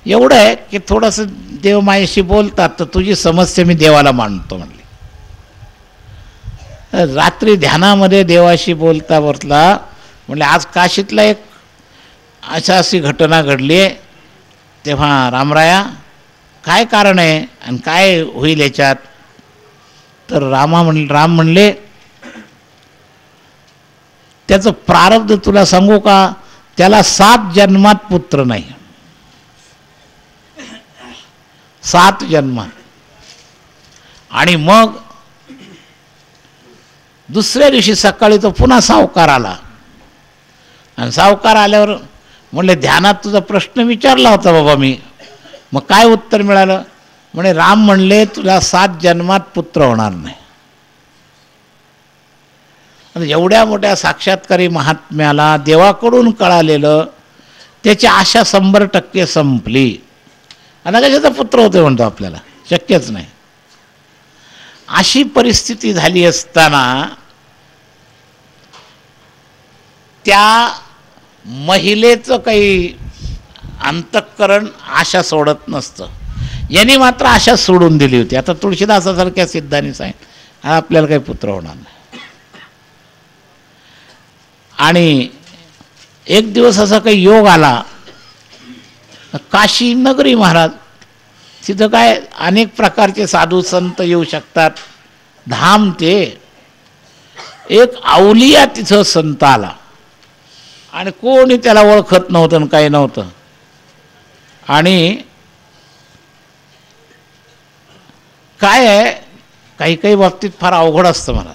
एवढं आहे की थोडंसं देव माझ्याशी बोलतात, तर तुझी समस्या मी देवाला मांडतो म्हणले. रात्री ध्यानामध्ये देवाशी बोलता म्हणले आज काशीतला एक अशी घटना घडली आहे, तेव्हा रामराया काय कारण आहे आणि काय होईल याच्यात? तर राम म्हणले त्याचं प्रारब्ध तुला सांगू का? त्याला 7 जन्मात पुत्र नाही, 7 जन्मात. आणि मग दुसऱ्या दिवशी सकाळी तो पुन्हा सावकार आला आणि सावकार आल्यावर म्हणले ध्यानात तुझा प्रश्न विचारला होता बाबा मी, मग काय उत्तर मिळालं? म्हणे राम म्हणले तुला 7 जन्मात पुत्र होणार नाही. एवढ्या मोठ्या साक्षात्कारी महात्म्याला देवाकडून कळालेलं, त्याची आशा 100% संपली. आणि कशाचा पुत्र होते म्हणतो आपल्याला, शक्यच नाही. अशी परिस्थिती झाली असताना त्या महिलेचं काही अंतःकरण आशा सोडत नसतं. यांनी मात्र आशा सोडून दिली होती. आता तुळशीदासासारख्या सिद्धांनी सांगितलं आपल्याला काही पुत्र होणार नाही. आणि एक दिवस असा काही योग आला, काशी नगरी महाराज, तिथं काय अनेक प्रकारचे साधू संत येऊ शकतात, धाम ते. एक अवलिया तिथं संत आला आणि कोणी त्याला ओळखत नव्हतं आणि काही नव्हतं. आणि काय आहे, काही काही बाबतीत फार अवघड असतं मला.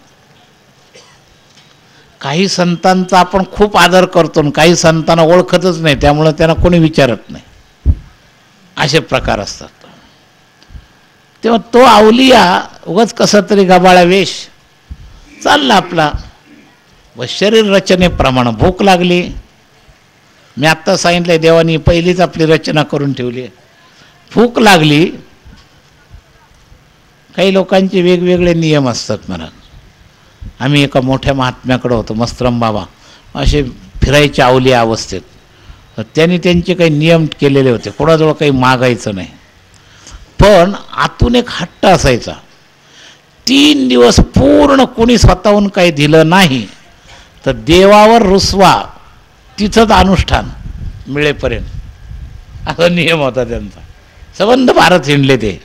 काही संतांचा आपण खूप आदर करतो आणि काही संतांना ओळखतच नाही, त्यामुळं त्यांना कोणी विचारत नाही, असे प्रकार असतात. तेव्हा तो अवलिया उगाच कसा तरी गबाळा वेश चालला आपला. व शरीर रचनेप्रमाणे भूक लागली. मी आत्ता सांगितलं देवानी पहिलीच आपली रचना करून ठेवली. भूक लागली. काही लोकांचे वेगवेगळे नियम असतात मला. आम्ही एका मोठ्या महात्म्याकडे होतो, मस्तरम बाबा, असे फिरायचे अवलिया अवस्थेत. त्यांनी त्यांचे काही नियम केलेले होते, कोणाजवळ काही मागायचं नाही, पण आतून एक हट्ट असायचा. 3 दिवस पूर्ण कोणी स्वतःहून काही दिलं नाही तर देवावर रुसवा, तिथंच अनुष्ठान मिळेपर्यंत, असा नियम होता त्यांचा. संबंध भारत हिंडले ते.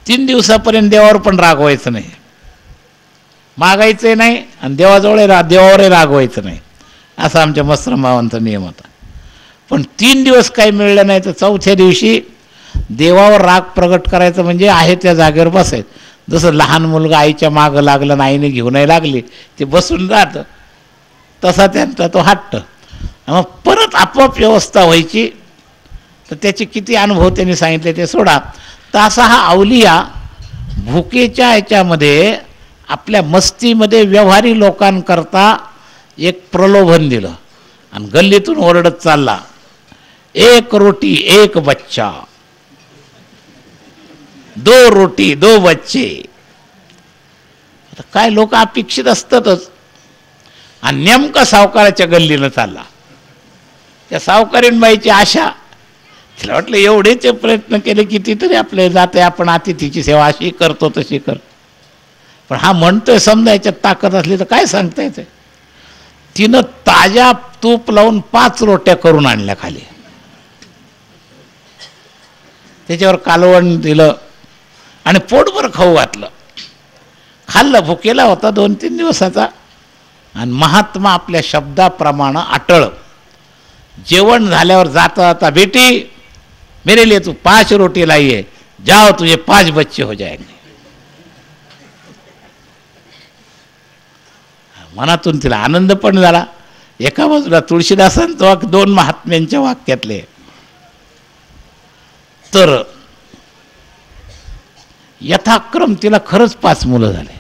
3 दिवसापर्यंत देवावर पण रागवायचं नाही, मागायचं नाही, आणि देवावरही रागवायचं नाही, असा आमच्या मस्तरम बाबांचा नियम होता. पण 3 दिवस काही मिळलं नाही तर 4थ्या दिवशी देवावर राग प्रगट करायचं, म्हणजे आहे त्या जागेवर बसायचं. जसं लहान मुलगा आईच्या मागं लागलं, आईने घेऊनही लागली, ते बसून राहतं, तसा त्यांचा तो हट्ट. मग परत आपोआप व्यवस्था व्हायची. तर त्याचे किती अनुभव त्यांनी सांगितले ते सोडा. तर असा हा अवलिया भुकेच्या ह्याच्यामध्ये आपल्या मस्तीमध्ये व्यवहारी लोकांकरता एक प्रलोभन दिलं आणि गल्लीतून ओरडत चालला एक रोटी एक बच्चा, 2 रोटी 2 बच्चे. आता काय लोक अपेक्षित असतातच. आणि नेमका सावकाराच्या गल्लीनं चालला. त्या सावकारीण बाईची आशा, तिला वाटलं एवढेच प्रयत्न केले कितीतरी आपले जाते, आपण अतिथीची सेवा अशी करतो तशी कर. पण हा म्हणतोय समजा याच्यात ताकद असली तर काय सांगता येते. तिनं ताज्या तूप लावून 5 रोट्या करून आणल्या खाली, त्याच्यावर कालवण दिलं आणि पोटभर खाऊ घातलं. खाल्लं, भुकेला होता 2-3 दिवसाचा. आणि महात्मा आपल्या शब्दाप्रमाणे अटळ. जेवण झाल्यावर जाता जाता, बेटी मेरे लिए तू 5 रोटी लाई है, जाओ तुझे 5 बच्चे हो जाएंगे. मनातून तिला आनंद पण झाला. एका बाजूला तुळशीदासांचं वाक्य, 2 महात्म्यांच्या वाक्यातले. तर यथाक्रम तिला खरंच 5 मुलं झाले.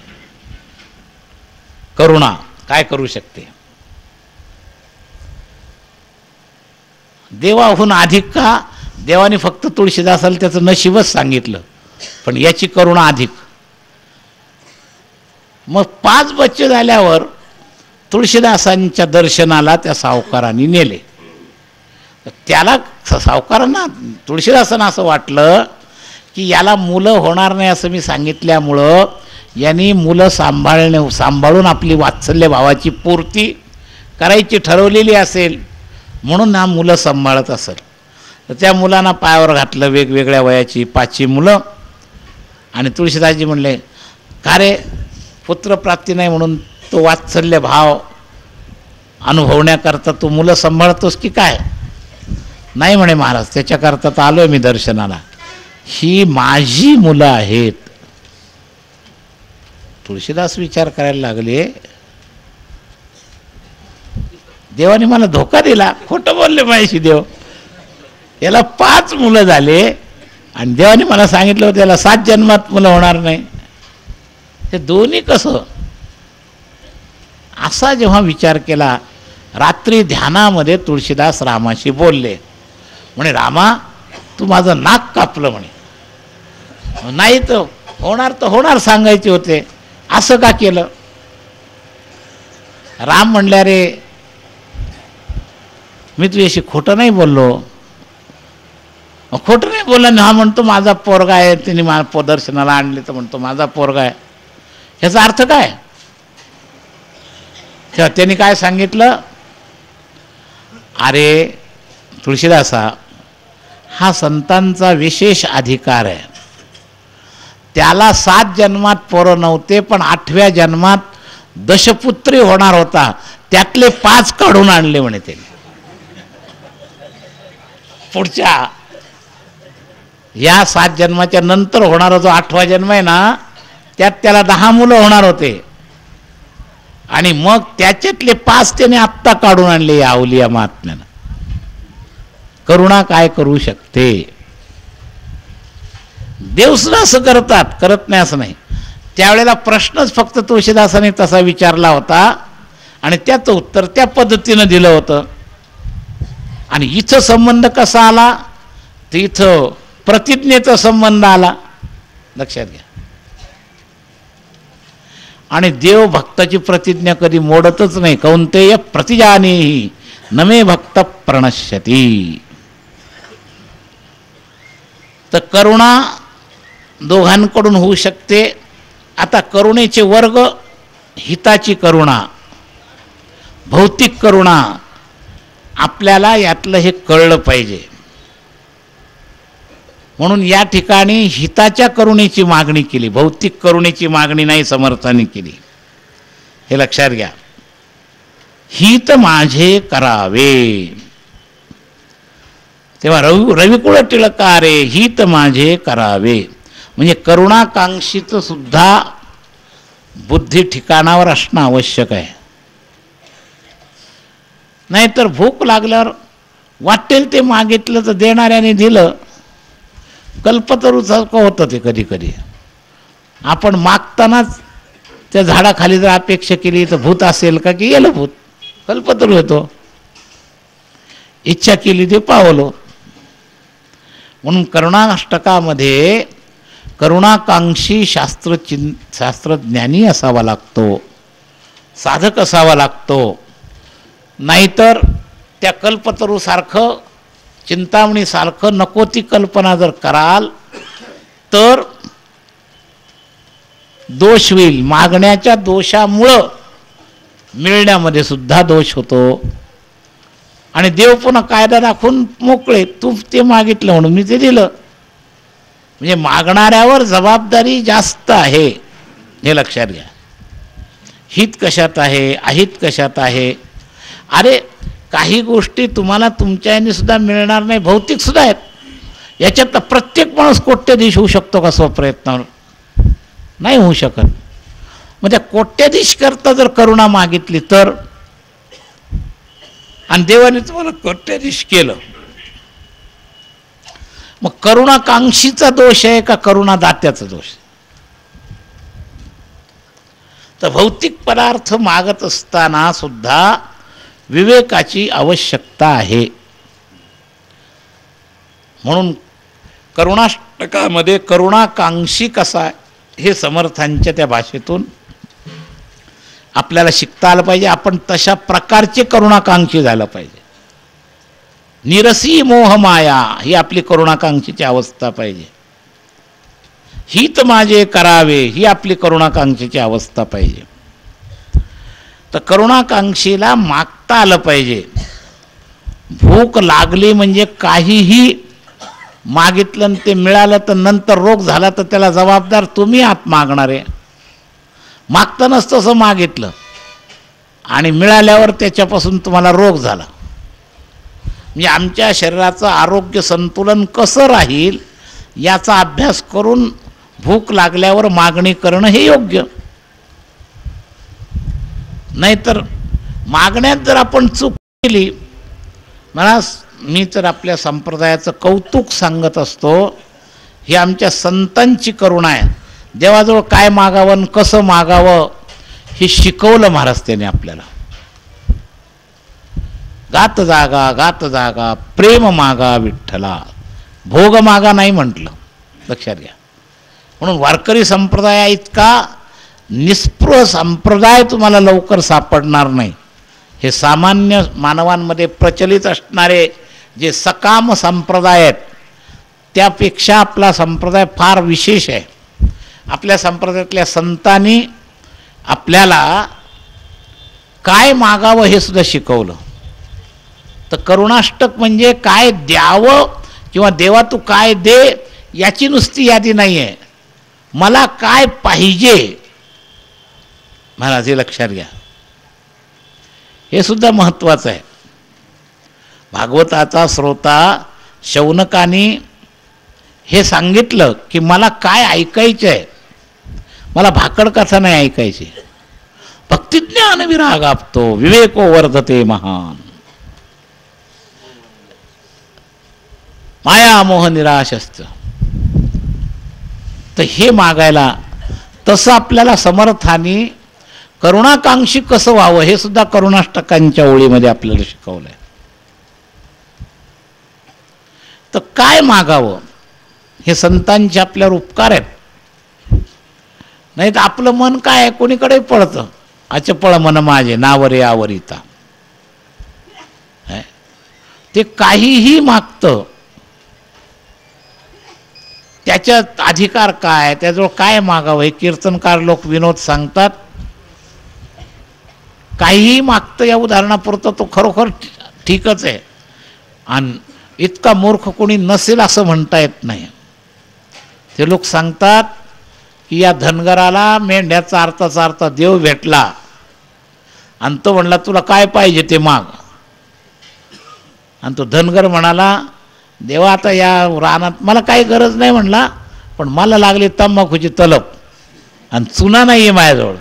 करुणा काय करू शकते. देवाहून अधिक का. देवाने फक्त तुळशीदासाला त्याचं नशीबच सांगितलं, पण याची करुणा अधिक. मग 5 बच्चे झाल्यावर तुळशीदासांच्या दर्शनाला त्या सावकारांनी नेले. त्याला सावकारांना तुळशीदासांना असं वाटलं की याला मुलं होणार नाही असं मी सांगितल्यामुळं यांनी मुलं सांभाळून आपली वात्सल्य भावाची पूर्ती करायची ठरवलेली असेल, म्हणून हा मुलं सांभाळत असेल. तर त्या मुलांना पायावर घातलं, वेगवेगळ्या वयाची 5 मुलं. आणि तुळशीदासजी म्हणले, का रे पुत्रप्राप्ती नाही म्हणून तो वात्सल्य भाव अनुभवण्याकरता तू मुलं सांभाळतोस की काय. नाही म्हणे महाराज, त्याच्याकरता तर आलोय मी दर्शनाला, ही माझी मुलं आहेत. तुळशीदास विचार करायला लागले, देवाने मला धोका दिला, खोटं बोलले माझ्याशी देव. याला 5 मुलं झाले आणि देवाने मला सांगितलं होतं याला 7 जन्मात मुलं होणार नाही. हे दोन्ही कसं. असा जेव्हा विचार केला, रात्री ध्यानामध्ये तुळशीदास रामाशी बोलले. म्हणे, रामा तू माझं नाक कापलं म्हणे. नाही तर होणार सांगायचे होते, असं का केलं. राम म्हणल्या, रे मी तुझ्याशी खोटं नाही बोललो. खोटं नाही बोलला. हा म्हणतो माझा पोरगा आहे, तिने मला दर्शनाला आणले तर म्हणतो माझा पोरगा आहे. ह्याचा अर्थ काय. त्यांनी काय सांगितलं, अरे तुळशीदासा, हा संतांचा विशेष अधिकार आहे. त्याला 7 जन्मात पोरं नव्हते, पण 8व्या जन्मात दशपुत्री होणार होता, त्यातले 5 काढून आणले म्हणे त्यांनी. पुढच्या या 7 जन्माच्या नंतर होणारा जो 8वा जन्म आहे ना, त्यात त्याला 10 मुलं होणार होते. आणि मग त्याच्यातले 5 त्याने आत्ता काढून आणले या अवलिया महात्म्यानं. करुणा काय करू शकते. देव सुद्धा असं करत नाही असं नाही. त्यावेळेला प्रश्नच फक्त तुळशीदासाने तसा विचारला होता आणि त्याचं उत्तर त्या पद्धतीनं दिलं होतं. आणि इथं संबंध कसा आला, तर इथं प्रतिज्ञेचा संबंध आला. लक्षात घ्या. आणि देव भक्ताची प्रतिज्ञा कधी मोडतच नाही. कौंतेय प्रतिजानेहि नमे भक्त प्रणश्यती. तर करुणा दोघांकडून होऊ शकते. आता करुणेचे वर्ग, हिताची करुणा, भौतिक करुणा, आपल्याला यातलं हे कळलं पाहिजे. म्हणून या ठिकाणी हिताच्या करुणेची मागणी केली, भौतिक करुणेची मागणी नाही समर्थाने केली. हे लक्षात घ्या. हित माझे करावे. तेव्हा रविकुळ टिळकारे हित माझे करावे. म्हणजे करुणाकांक्षीचं सुद्धा बुद्धी ठिकाणावर असणं आवश्यक आहे. नाहीतर भूक लागल्यावर वाटेल ते मागितलं तर देणाऱ्याने दिलं. कल्पतरूसारखं होतं ते. कधी कधी आपण मागतानाच त्या झाडाखाली जर अपेक्षा केली तर भूत असेल का, की येलं भूत. कल्पतरू येतो. इच्छा केली ते पावलो. म्हणून करुणाष्टकामध्ये करुणाकांक्षी शास्त्रज्ञानी असावा लागतो, साधक असावा लागतो. नाहीतर त्या कल्पतरूसारखं चिंतामणीसारखं नको ती कल्पना जर कराल तर दोष होईल. मागण्याच्या दोषामुळं मिळण्यामध्ये सुद्धा दोष होतो. आणि देव पुन्हा कायदा दाखवून मोकळे, तू ते मागितलं म्हणून मी ते दिलं. म्हणजे मागणाऱ्यावर जबाबदारी जास्त आहे, हे लक्षात घ्या. हित कशात आहे, अहित कशात आहे. अरे काही गोष्टी तुम्हाला तुमच्या याने सुद्धा मिळणार नाही, भौतिक सुद्धा आहेत. याच्यात प्रत्येक माणूस कोट्याधीश होऊ शकतो का स्वप्रयत्नावर? नाही होऊ शकत. मग त्या कोट्याधीश करता जर करुणा मागितली तर, आणि देवाने तुम्हाला कोट्याधीश केलं, मग करुणाकांक्षीचा दोष आहे का करुणादात्याचा दोष? तर भौतिक पदार्थ मागत असताना सुद्धा विवेकाची आवश्यकता आहे. म्हणून करुणाष्टकामध्ये करुणाकांक्षी कसा हे समर्थांच्या त्या भाषेतून आपल्याला शिकता आलं पाहिजे. आपण तशा प्रकारचे करुणाकांक्षी झालं पाहिजे. निरसी मोहमाया ही आपली करुणाकांक्षीची अवस्था पाहिजे. हित माझे करावे ही आपली करुणाकांक्षीची अवस्था पाहिजे. तर करुणाकांक्षीला मागता आलं पाहिजे. भूक लागली म्हणजे काहीही मागितलं आणि ते मिळालं तर नंतर रोग झाला तर त्याला जबाबदार तुम्ही आत मागणारे. मागतानाच तसं मागितलं आणि मिळाल्यावर त्याच्यापासून तुम्हाला रोग झाला. म्हणजे आमच्या शरीराचं आरोग्य संतुलन कसं राहील याचा अभ्यास करून भूक लागल्यावर मागणी करणं हे योग्य. नाहीतर मागण्यात जर आपण चूक केली, मला मी तर आपल्या संप्रदायाचं कौतुक सांगत असतो, ही आमच्या संतांची करुणा आहे. देवाजवळ काय मागावं कसं मागावं हे शिकवलं महाराज त्याने आपल्याला. गात जागा प्रेम मागा विठ्ठला, भोग मागा नाही म्हटलं, लक्षात घ्या. म्हणून वारकरी संप्रदाय इतका निस्पृह संप्रदाय तुम्हाला लवकर सापडणार नाही. हे सामान्य मानवांमध्ये प्रचलित असणारे जे सकाम संप्रदाय आहेत त्यापेक्षा आपला संप्रदाय फार विशेष आहे. आपल्या संप्रदायातल्या संतांनी आपल्याला काय मागावं हे सुद्धा शिकवलं. तर करुणाष्टक म्हणजे काय द्यावं किंवा देवा तू काय दे याची नुसती यादी नाही आहे, मला काय पाहिजे महाराज हे लक्षात घ्या. हे सुद्धा महत्त्वाचं आहे. भागवताचा श्रोता शौनकाने हे सांगितलं की मला काय ऐकायचं आहे, मला भाकड कथा नाही ऐकायची. भक्तिज्ञान विरागाप्तो विवेको वर्धते महान, माया मोह निराशस्त. तर हे मागायला तसं आपल्याला समर्थाने करुणाकांक्षी कसं व्हावं हे सुद्धा करुणाष्टकांच्या ओळीमध्ये आपल्याला शिकवलंय. तर काय मागावं हे संतांचे आपल्यावर उपकार आहेत. नाही तर आपलं मन काय आहे कोणीकडे पळतं, अचपळ मन माझे नावरे आवरिता. ते काहीही मागतं, त्याच्यात अधिकार काय, त्याजवळ काय मागावं हे कीर्तनकार लोक विनोद सांगतात. काहीही मागतं या उदाहरणापुरतं तो खरोखर ठीकच आहे. आणि इतका मूर्ख कोणी नसेल असं म्हणता येत नाही. ते लोक सांगतात की या धनगराला मेंढ्या चारता चारता देव भेटला आणि तो म्हणला तुला काय पाहिजे ते माग. आणि तो धनगर म्हणाला देवा आता या रानात मला काही गरज नाही म्हणला, पण मला लागली तंबाखूची तलप आणि चुना नाही आहे माझ्याजवळ.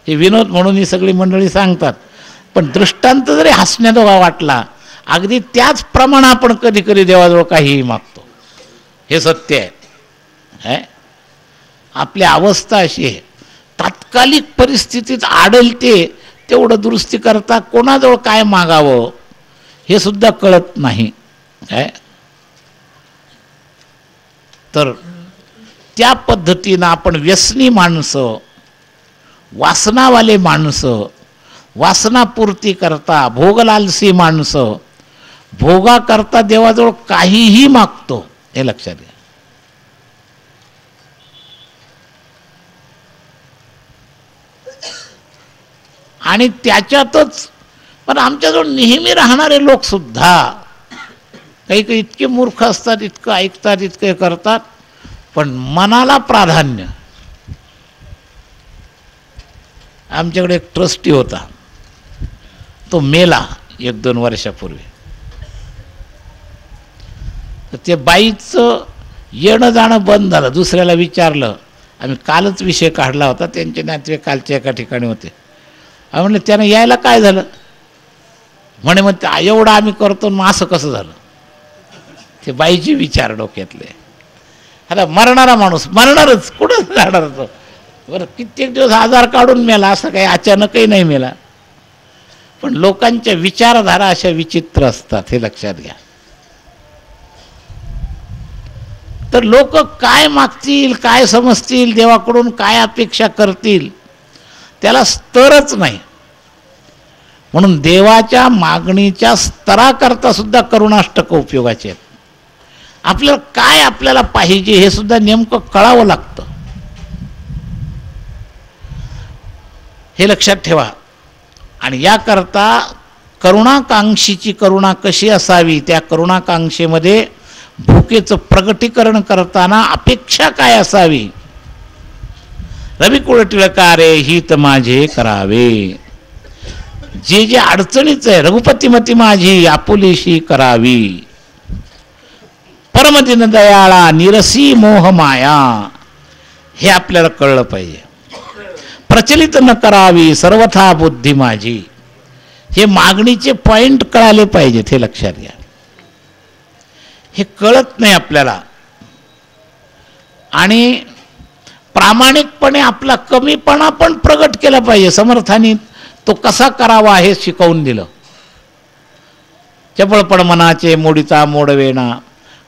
हे विनोद म्हणून ही सगळी मंडळी सांगतात. पण दृष्टांत जरी हसण्याजोगा वाटला, अगदी त्याच प्रमाणे आपण कधी कधी देवाजवळ काहीही मागतो. हे सत्य आहे. आपली अवस्था अशी आहे, तात्कालिक परिस्थितीत आढळते तेवढं दुरुस्ती करता कोणाजवळ काय मागावं हे सुद्धा कळत नाही. काय तर त्या पद्धतीनं आपण व्यसनी माणसं, वासनावाले माणसं, वासनापूर्ती करता भोगलालसी माणसं, भोगाकरता देवाजवळ काहीही मागतो, हे लक्षात घ्या. आणि त्याच्यातच पण आमच्याजवळ नेहमी राहणारे लोक सुद्धा काही काही इतके मूर्ख असतात, इतकं ऐकतात, इतके करतात, पण मनाला प्राधान्य. आमच्याकडे एक ट्रस्टी होता, तो मेला 1-2 वर्षापूर्वी. तर ते बाईचं येणं जाणं बंद झालं. दुसऱ्याला विचारलं, आम्ही कालच विषय काढला होता, त्यांचे नातेवाईक कालच्या एका ठिकाणी होते. आम्ही म्हणलं त्यानं यायला काय झालं? म्हणे मग एवढं आम्ही करतो मग असं कसं झालं? ते बाईचे विचार डोक्यातले. आता मरणारा माणूस मरणारच, कुठं जाणार तो? बरं कित्येक दिवस आजार काढून मेला, असं काही अचानकही नाही मेला. पण लोकांच्या विचारधारा अशा विचित्र असतात, हे लक्षात घ्या. तर लोक काय मागतील, काय समजतील, देवाकडून काय अपेक्षा करतील, त्याला स्तरच नाही. म्हणून देवाच्या मागणीच्या स्तराकरता सुद्धा करुणाष्टक उपयोगाचे आहेत. आपल्याला काय आपल्याला पाहिजे हे सुद्धा नेमकं कळावं लागतं, हे लक्षात ठेवा. आणि याकरता करुणाकांक्षीची करुणा कशी असावी, त्या करुणाकांक्षेमध्ये भूकेचं प्रगटीकरण करताना अपेक्षा काय असावी. रविकुळ टिळकारे हित माझे करावे, जे जे अडचणीच आहे रघुपतीमती माझी आपुलेशी करावी. परमदिन दयाळा निरसी मोह माया, हे आपल्याला कळलं पाहिजे. प्रचलित न करावी सर्वथा बुद्धी माझी, हे मागणीचे पॉइंट कळाले पाहिजेत, हे लक्षात घ्या. हे कळत नाही आपल्याला. आणि प्रामाणिकपणे आपला कमीपणा पण प्रगट केला पाहिजे. समर्थांनी तो कसा करावा हे शिकवून दिलं. चपळपण मनाचे मोडीचा मोडवेना,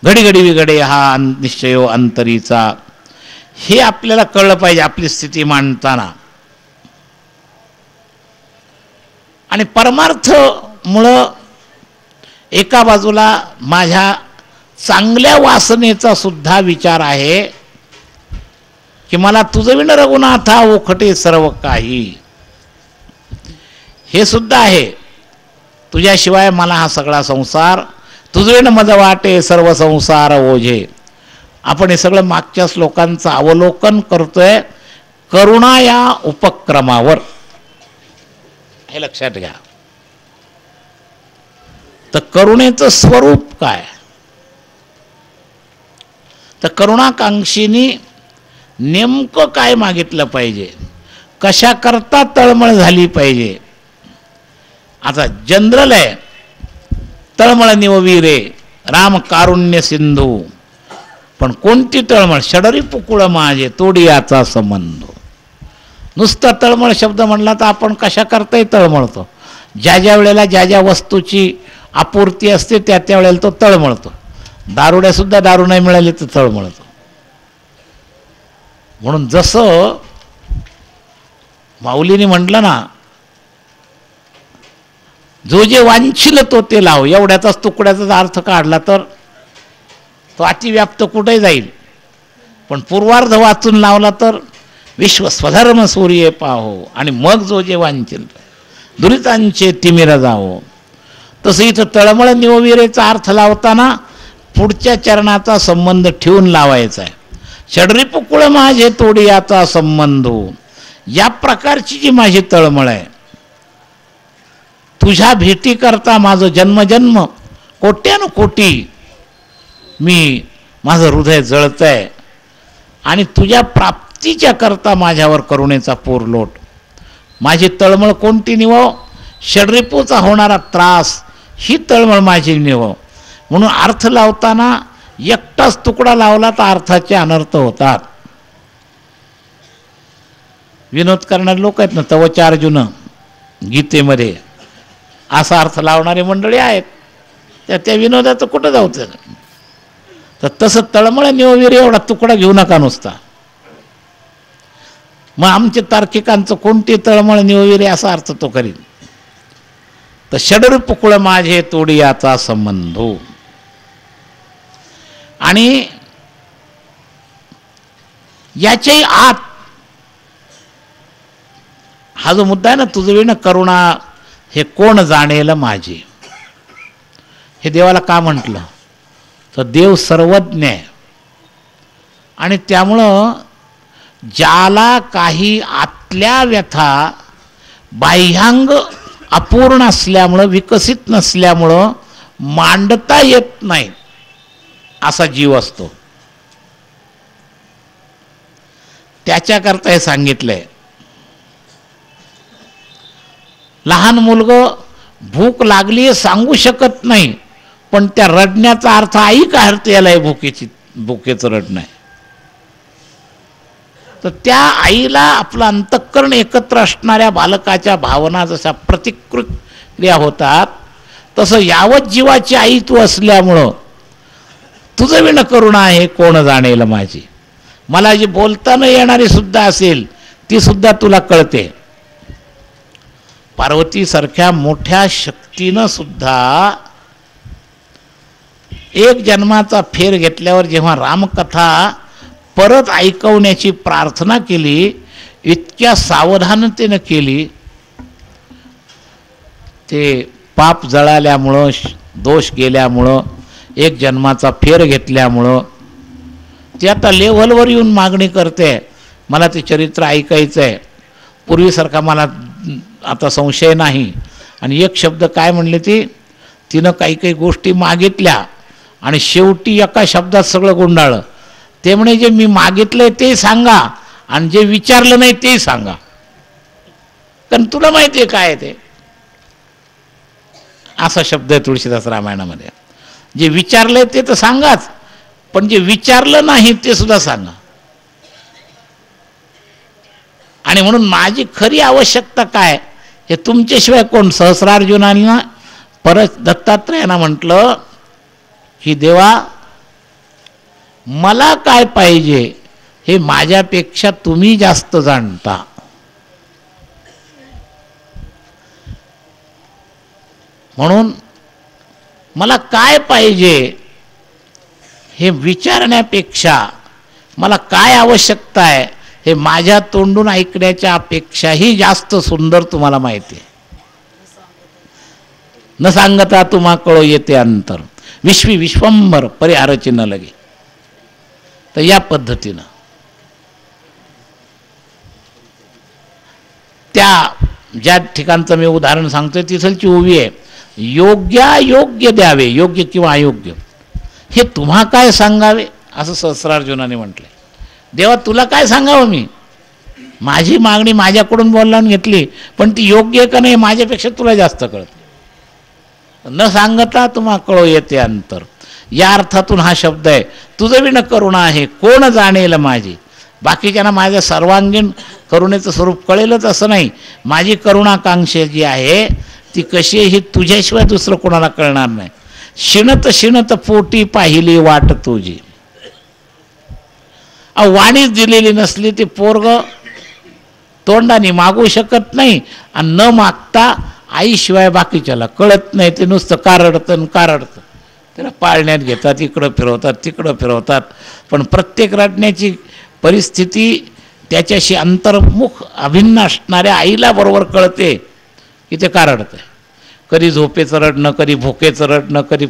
घडी घडी विघडे हा निश्चयो अंतरीचा, हे आपल्याला कळलं पाहिजे आपली स्थिती मांडताना. आणि परमार्थ मुळे एका बाजूला माझ्या चांगल्या वासनेचा सुद्धा विचार आहे की मला तुझं विण रघुनाथा ओखटे सर्व काही, हे सुद्धा आहे. तुझ्याशिवाय मला हा सगळा संसार, तुझं विण मज वाटे सर्व संसार ओझे. आपण हे सगळं मागच्या श्लोकांचं अवलोकन करतोय करुणा या उपक्रमावर, हे लक्षात घ्या. तर करुणेचं स्वरूप काय? तर करुणाकांक्षीनी नेमकं काय मागितलं पाहिजे, कशा करता तळमळ झाली पाहिजे. आता जनरल आहे, तळमळ निववीरे राम कारुण्य सिंधू, पण कोणती तळमळ? षडरी पुकुळ माझे तोडी याचा संबंध. नुसता तळमळ शब्द म्हणला तर आपण कशा करताही तळमळतो. ज्या ज्या वेळेला ज्या ज्या वस्तूची आपूर्ती असते त्या त्या वेळेला तो तळमळतो. दारुड्या सुद्धा दारू नाही मिळाली तर तळमळतो. म्हणून जसं माऊलीने म्हटलं ना, जो जे वांछिल तो ते लाव, एवढ्याचाच तुकड्याचा अर्थ काढला तर तो अतिव्याप्त कुठे जाईल. पण पूर्वार्ध वाचून लावला तर विश्व स्वधर्म सूर्य पाहो, आणि मग जो जे वांछिल दुरितांचे तिमिर जावो. तसं इथं तळमळ निवविरेचा अर्थ लावताना पुढच्या चरणाचा संबंध ठेवून लावायचा आहे. षडरिपुकुळ माझे तोडी याचा संबंध, या प्रकारची जी माझी तळमळ आहे, तुझ्या भेटी करता माझं जन्मजन्म कोट्यानु कोटी मी माझं हृदय जळतंय, आणि तुझ्या प्राप्तीच्या करता माझ्यावर करुणेचा पूर लोट. माझी तळमळ कोणती निवो? षडरिपूचा होणारा त्रास, ही तळमळ माझी निवो. म्हणून अर्थ लावताना एकटाच तुकडा लावला तर अर्थाचे अनर्थ होतात. विनोद करणारे लोक आहेत ना, तवचा अर्जुन गीतेमध्ये असा अर्थ लावणारे मंडळी आहेत. त्या विनोदाचं कुठं जाऊचं. तर तसं तळमळ निवविरे एवढा तुकडा घेऊ नका नुसता. मग आमचे तार्किकांचं कोणती तळमळ निवविरे असा अर्थ तो करील. तर षडरूपकुळ माझे तोडी याचा संबंध. आणि याच्याही आत हा जो मुद्दा आहे ना, तुझं विण करुणा हे कोण जाणेल माझे, हे देवाला का म्हटलं तर देव सर्वज्ञ आहे. आणि त्यामुळं ज्याला काही आतल्या व्यथा बाह्यांग अपूर्ण असल्यामुळं, विकसित नसल्यामुळं मांडता येत नाही असा जीव असतो, त्याच्याकरता हे सांगितलंय. लहान मुलगं भूक लागली सांगू शकत नाही, पण त्या रडण्याचा अर्थ आई काय अर्थ याला भुकेचं रडणं आहे. तर त्या आईला आपलं अंतःकरण एकत्र असणाऱ्या बालकाच्या भावना जशा प्रतिक्रिया होतात, तसं यावत जीवाची आई तू असल्यामुळं तुझं विण करुणा आहे कोण जाणेल माझी. मला जी बोलता न येणारी सुद्धा असेल ती सुद्धा तुला कळते. पार्वती सारख्या मोठ्या शक्तीनं सुद्धा एक जन्माचा फेर घेतल्यावर जेव्हा रामकथा परत ऐकवण्याची प्रार्थना केली, इतक्या सावधानतेनं केली. ते पाप जळाल्यामुळं, दोष गेल्यामुळं, एक जन्माचा फेर घेतल्यामुळं ती आता लेव्हलवर येऊन मागणी करते, मला ते चरित्र ऐकायचं आहे. पूर्वीसारखा मला आता संशय नाही. आणि एक शब्द काय म्हणले ती, तिनं काही काही गोष्टी मागितल्या आणि शेवटी एका शब्दात सगळं गुंडाळलं. ते म्हणे जे मी मागितलंय ते सांगा आणि जे विचारलं नाही ते सांगा, कारण तुला माहिती आहे काय ते. असा शब्द आहे तुळशीदास रामायणामध्ये. जे विचारलंय ते तर सांगाच, पण जे विचारलं नाही ते सुद्धा सांगा. आणि म्हणून माझी खरी आवश्यकता काय हे तुमच्याशिवाय कोण. सहस्रार्जुनांना परत दत्तात्रेयांना म्हटलं की देवा मला काय पाहिजे हे माझ्यापेक्षा तुम्ही जास्त जाणता. म्हणून मला काय पाहिजे हे विचारण्यापेक्षा मला काय आवश्यकता आहे हे माझ्या तोंडून ऐकण्याच्या अपेक्षाही जास्त सुंदर तुम्हाला माहिती आहे. न सांगता तुम्हा कळो येते अंतर, विश्वी विश्वंभर परिहार चिन्ह लगे. तर या पद्धतीनं त्या ज्या ठिकाणचं मी उदाहरण सांगतोय तिथलची ओवी आहे, योग्य द्यावे, योग्य किंवा अयोग्य हे तुम्हा काय सांगावे असं सहस्रार्जुनाने म्हटलंय. देवा तुला काय सांगावं, मी माझी मागणी माझ्याकडून बोलावून घेतली, पण ती योग्य का नाही माझ्यापेक्षा तुला जास्त कळत. न सांगता तुम्हा कळो येते अंतर, या अर्थातून हा शब्द आहे. तुझं विण करुणा आहे कोण जाणेल माझी. बाकीच्यांना माझ्या सर्वांगीण करुणेचं स्वरूप कळेलच असं नाही. माझी करुणाकांक्षा जी आहे ती कशी आहे ही तुझ्याशिवाय दुसरं कोणाला कळणार नाही. शिणत शिणत पोटी पाहिली वाट तुझी. वाणीच दिलेली नसली ती पोरग तोंडाने मागू शकत नाही, आणि न मागता आईशिवाय बाकीच्याला कळत नाही. ते नुसतं कारडतं. त्याला पाळण्यात घेतात, इकडं फिरवतात तिकडं फिरवतात, पण प्रत्येक रडण्याची परिस्थिती त्याच्याशी अंतर्मुख अभिन्न असणाऱ्या आईला बरोबर कळते की ते का रडतंय. कधी झोपेचं रडणं, कधी भुकेचं रडणं, कधी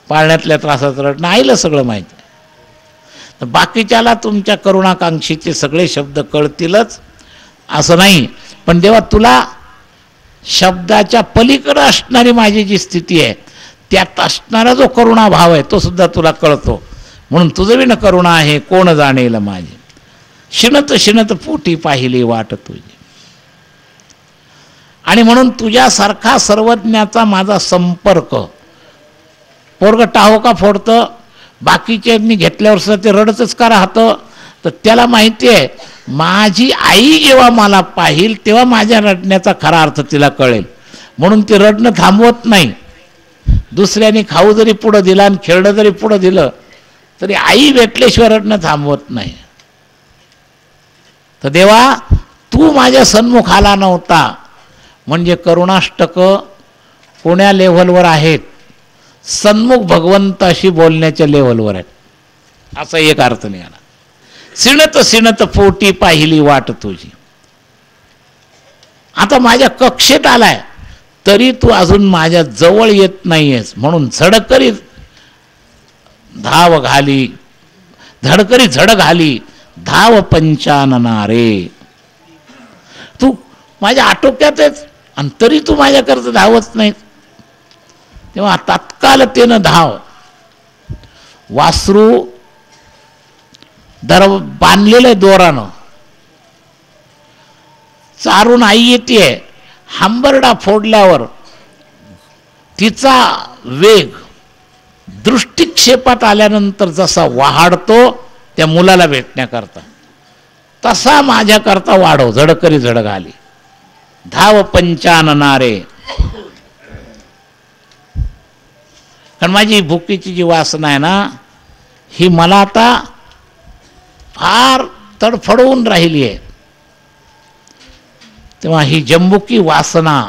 पाळण्यातल्या त्रासाचं रडणं, आईला सगळं माहिती आहे. तर बाकीच्याला तुमच्या करुणाकांक्षीचे सगळे शब्द कळतीलच असं नाही, पण देवा तुला शब्दाच्या पलीकडे असणारी माझी जी स्थिती आहे त्यात असणारा जो करुणा भाव आहे तो सुद्धा तुला कळतो. म्हणून तुझं विण करुणा आहे कोण जाणेल माझी. शिणत शिणत पोटी पाहिली वाट तुझी. आणि म्हणून तुझ्यासारखा सर्वज्ञाचा माझा संपर्क. पोरग टाहोका फोडतं, बाकीच्यांनी घेतल्यावर सुद्धा ते रडतच का राहतं, तर त्याला माहिती आहे माझी आई जेव्हा मला पाहिल तेव्हा माझ्या रडण्याचा खरा अर्थ तिला कळेल. म्हणून ते रडणं थांबवत नाही. दुसऱ्याने खाऊ जरी पुढं दिला आणि खेळणं जरी पुढं दिलं तरी आई भेटल्याशिवाय रडणं थांबवत नाही. तर देवा तू माझ्या सन्मुख आला नव्हता म्हणजे करुणाष्टक कोण्या लेव्हलवर आहेत? सन्मुख भगवंताशी बोलण्याच्या लेव्हलवर आहेत, असा एक अर्थ निघाला. सिणत सिणत पोटी पाहिली वाट तुझी. आता माझ्या कक्षेत आलाय तरी तू अजून माझ्या जवळ येत नाहीयेस, म्हणून झडकरी धाव घाली, धडकरी झड घाली धाव पंचानना रे. तू माझ्या आटोक्यात आहेस आणि तरी तू माझ्याकरता धावत नाही. तेव्हा तात्कालतेनं धाव. वासरू बांधलेलं आहे दोरानं, चारून आई येते. हंबरडा फोडल्यावर तिचा वेग दृष्टिक्षेपात आल्यानंतर जसा वाढतो त्या मुलाला भेटण्याकरता, तसा माझ्याकरता वाढव. झडकरी झड घाली धाव पंचानना रे. कारण माझी भुकीची जी वासना आहे ना, ही मला आता फार तडफडवून राहिली आहे. तेव्हा ही जंबुकी वासना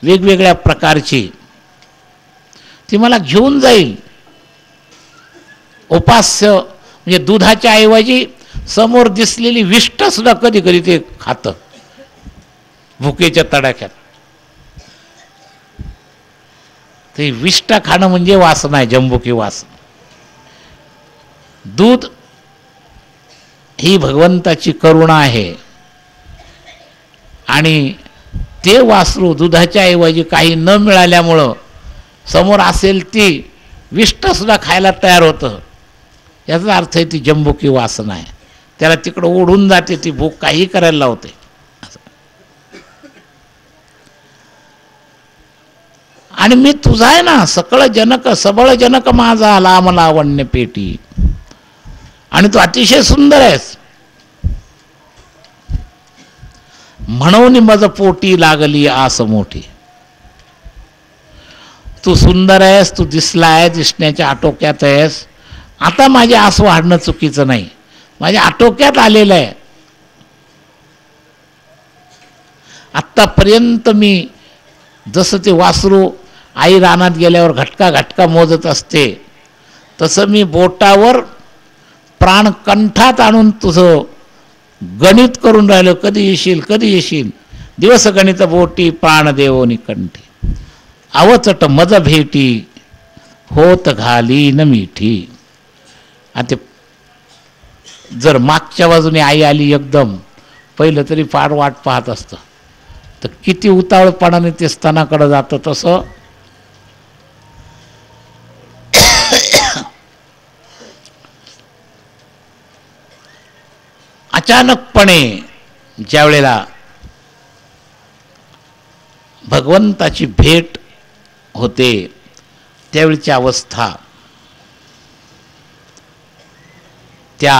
वेगवेगळ्या प्रकारची ती मला घेऊन जाईल. उपास्य म्हणजे दुधाच्या ऐवजी समोर दिसलेली विष्ठ सुद्धा कधी कधी ते खातं भुकेच्या तडाख्यात. ते विष्ठा खाणं म्हणजे वासना आहे, जंबुकी वासना. दूध ही भगवंताची करुणा आहे आणि ते वासरू दुधाच्या ऐवजी काही न मिळाल्यामुळं समोर असेल ती विष्ठ सुद्धा खायला तयार होतं. याचा अर्थ आहे ती जंबुकी वासना आहे. त्याला तिकडं ओढून जाते, ती भूक काही करायला लावते. आणि मी तुझा आहे ना, सकळ जनक सबळ जनक माझा लांब लावण्य पेटी. आणि तू अतिशय सुंदर आहेस म्हणून मज पोटी लागली आस मोठी. तू सुंदर आहेस, तू दिसलाय, दिसण्याच्या आटोक्यात आहेस. आता माझे आस वाढणं चुकीचं नाही, माझ्या आटोक्यात आलेलं आहे. आत्तापर्यंत मी जसं ते वासरू आई रानात गेल्यावर घटका घटका मोजत असते, तसं मी बोटावर प्राण कंठात आणून तुझं गणित करून राहिलो. कधी येशील, कधी येशील. दिवस गणित बोटी प्राण देवोनी कंठी. अवचट मज भेटी होत घाली न मिठी. आता जर मागच्या बाजूने आई आली एकदम, पहिलं तरी फार वाट पाहत असतं. तर किती उतावळपणाने ते स्तनाकडे जातं. तसं अचानकपणे ज्या वेळेला भगवंताची भेट होते त्यावेळची अवस्था, त्या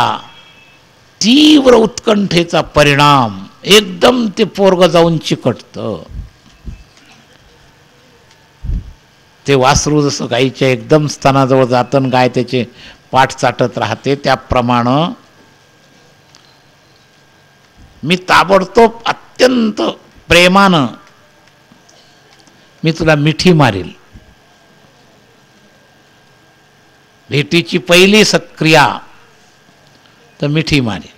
तीव्र उत्कंठेचा परिणाम एकदम ते पोरग जाऊन चिकटतं. ते वासरू जसं गाईच्या एकदम स्तनाजवळ जातं, गाय त्याचे पाठ चाटत राहते, त्याप्रमाणे मी ताबडतोब अत्यंत प्रेमानं मी तुला मिठी मारील. भेटीची पहिली सक्रिया तर मिठी मारील.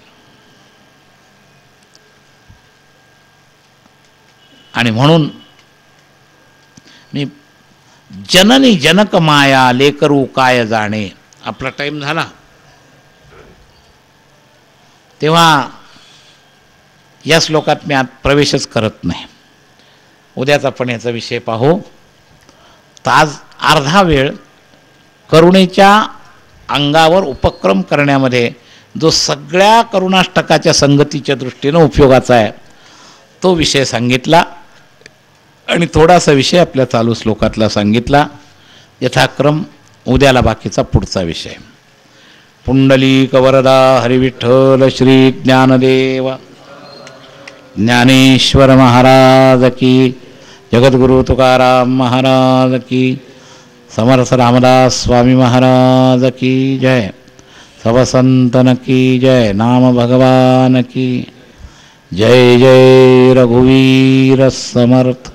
आणि म्हणून मी जननी जनक माया लेकरू काय जाणे. आपला टाइम झाला. तेव्हा या श्लोकात मी आत प्रवेशच करत नाही. उद्याच आपण याचा विषय पाहू. ताज अर्धा वेळ करुणेच्या अंगावर उपक्रम करण्यामध्ये जो सगळ्या करुणाष्टकाच्या संगतीच्या दृष्टीनं उपयोगाचा आहे तो विषय सांगितला आणि थोडासा विषय आपल्या चालू श्लोकातला सांगितला. यथाक्रम उद्याला बाकीचा पुढचा विषय. पुंडलीक वरदा हरिविठ्ठल श्री ज्ञानदेव ज्ञानेश्वर महाराज की, जगद्गुरु तुकाराम महाराज की, समर्थ रामदास स्वामी महाराज की जय. सब संतन की जय, नाम भगवान की जय। जय रघुवीर समर्थ।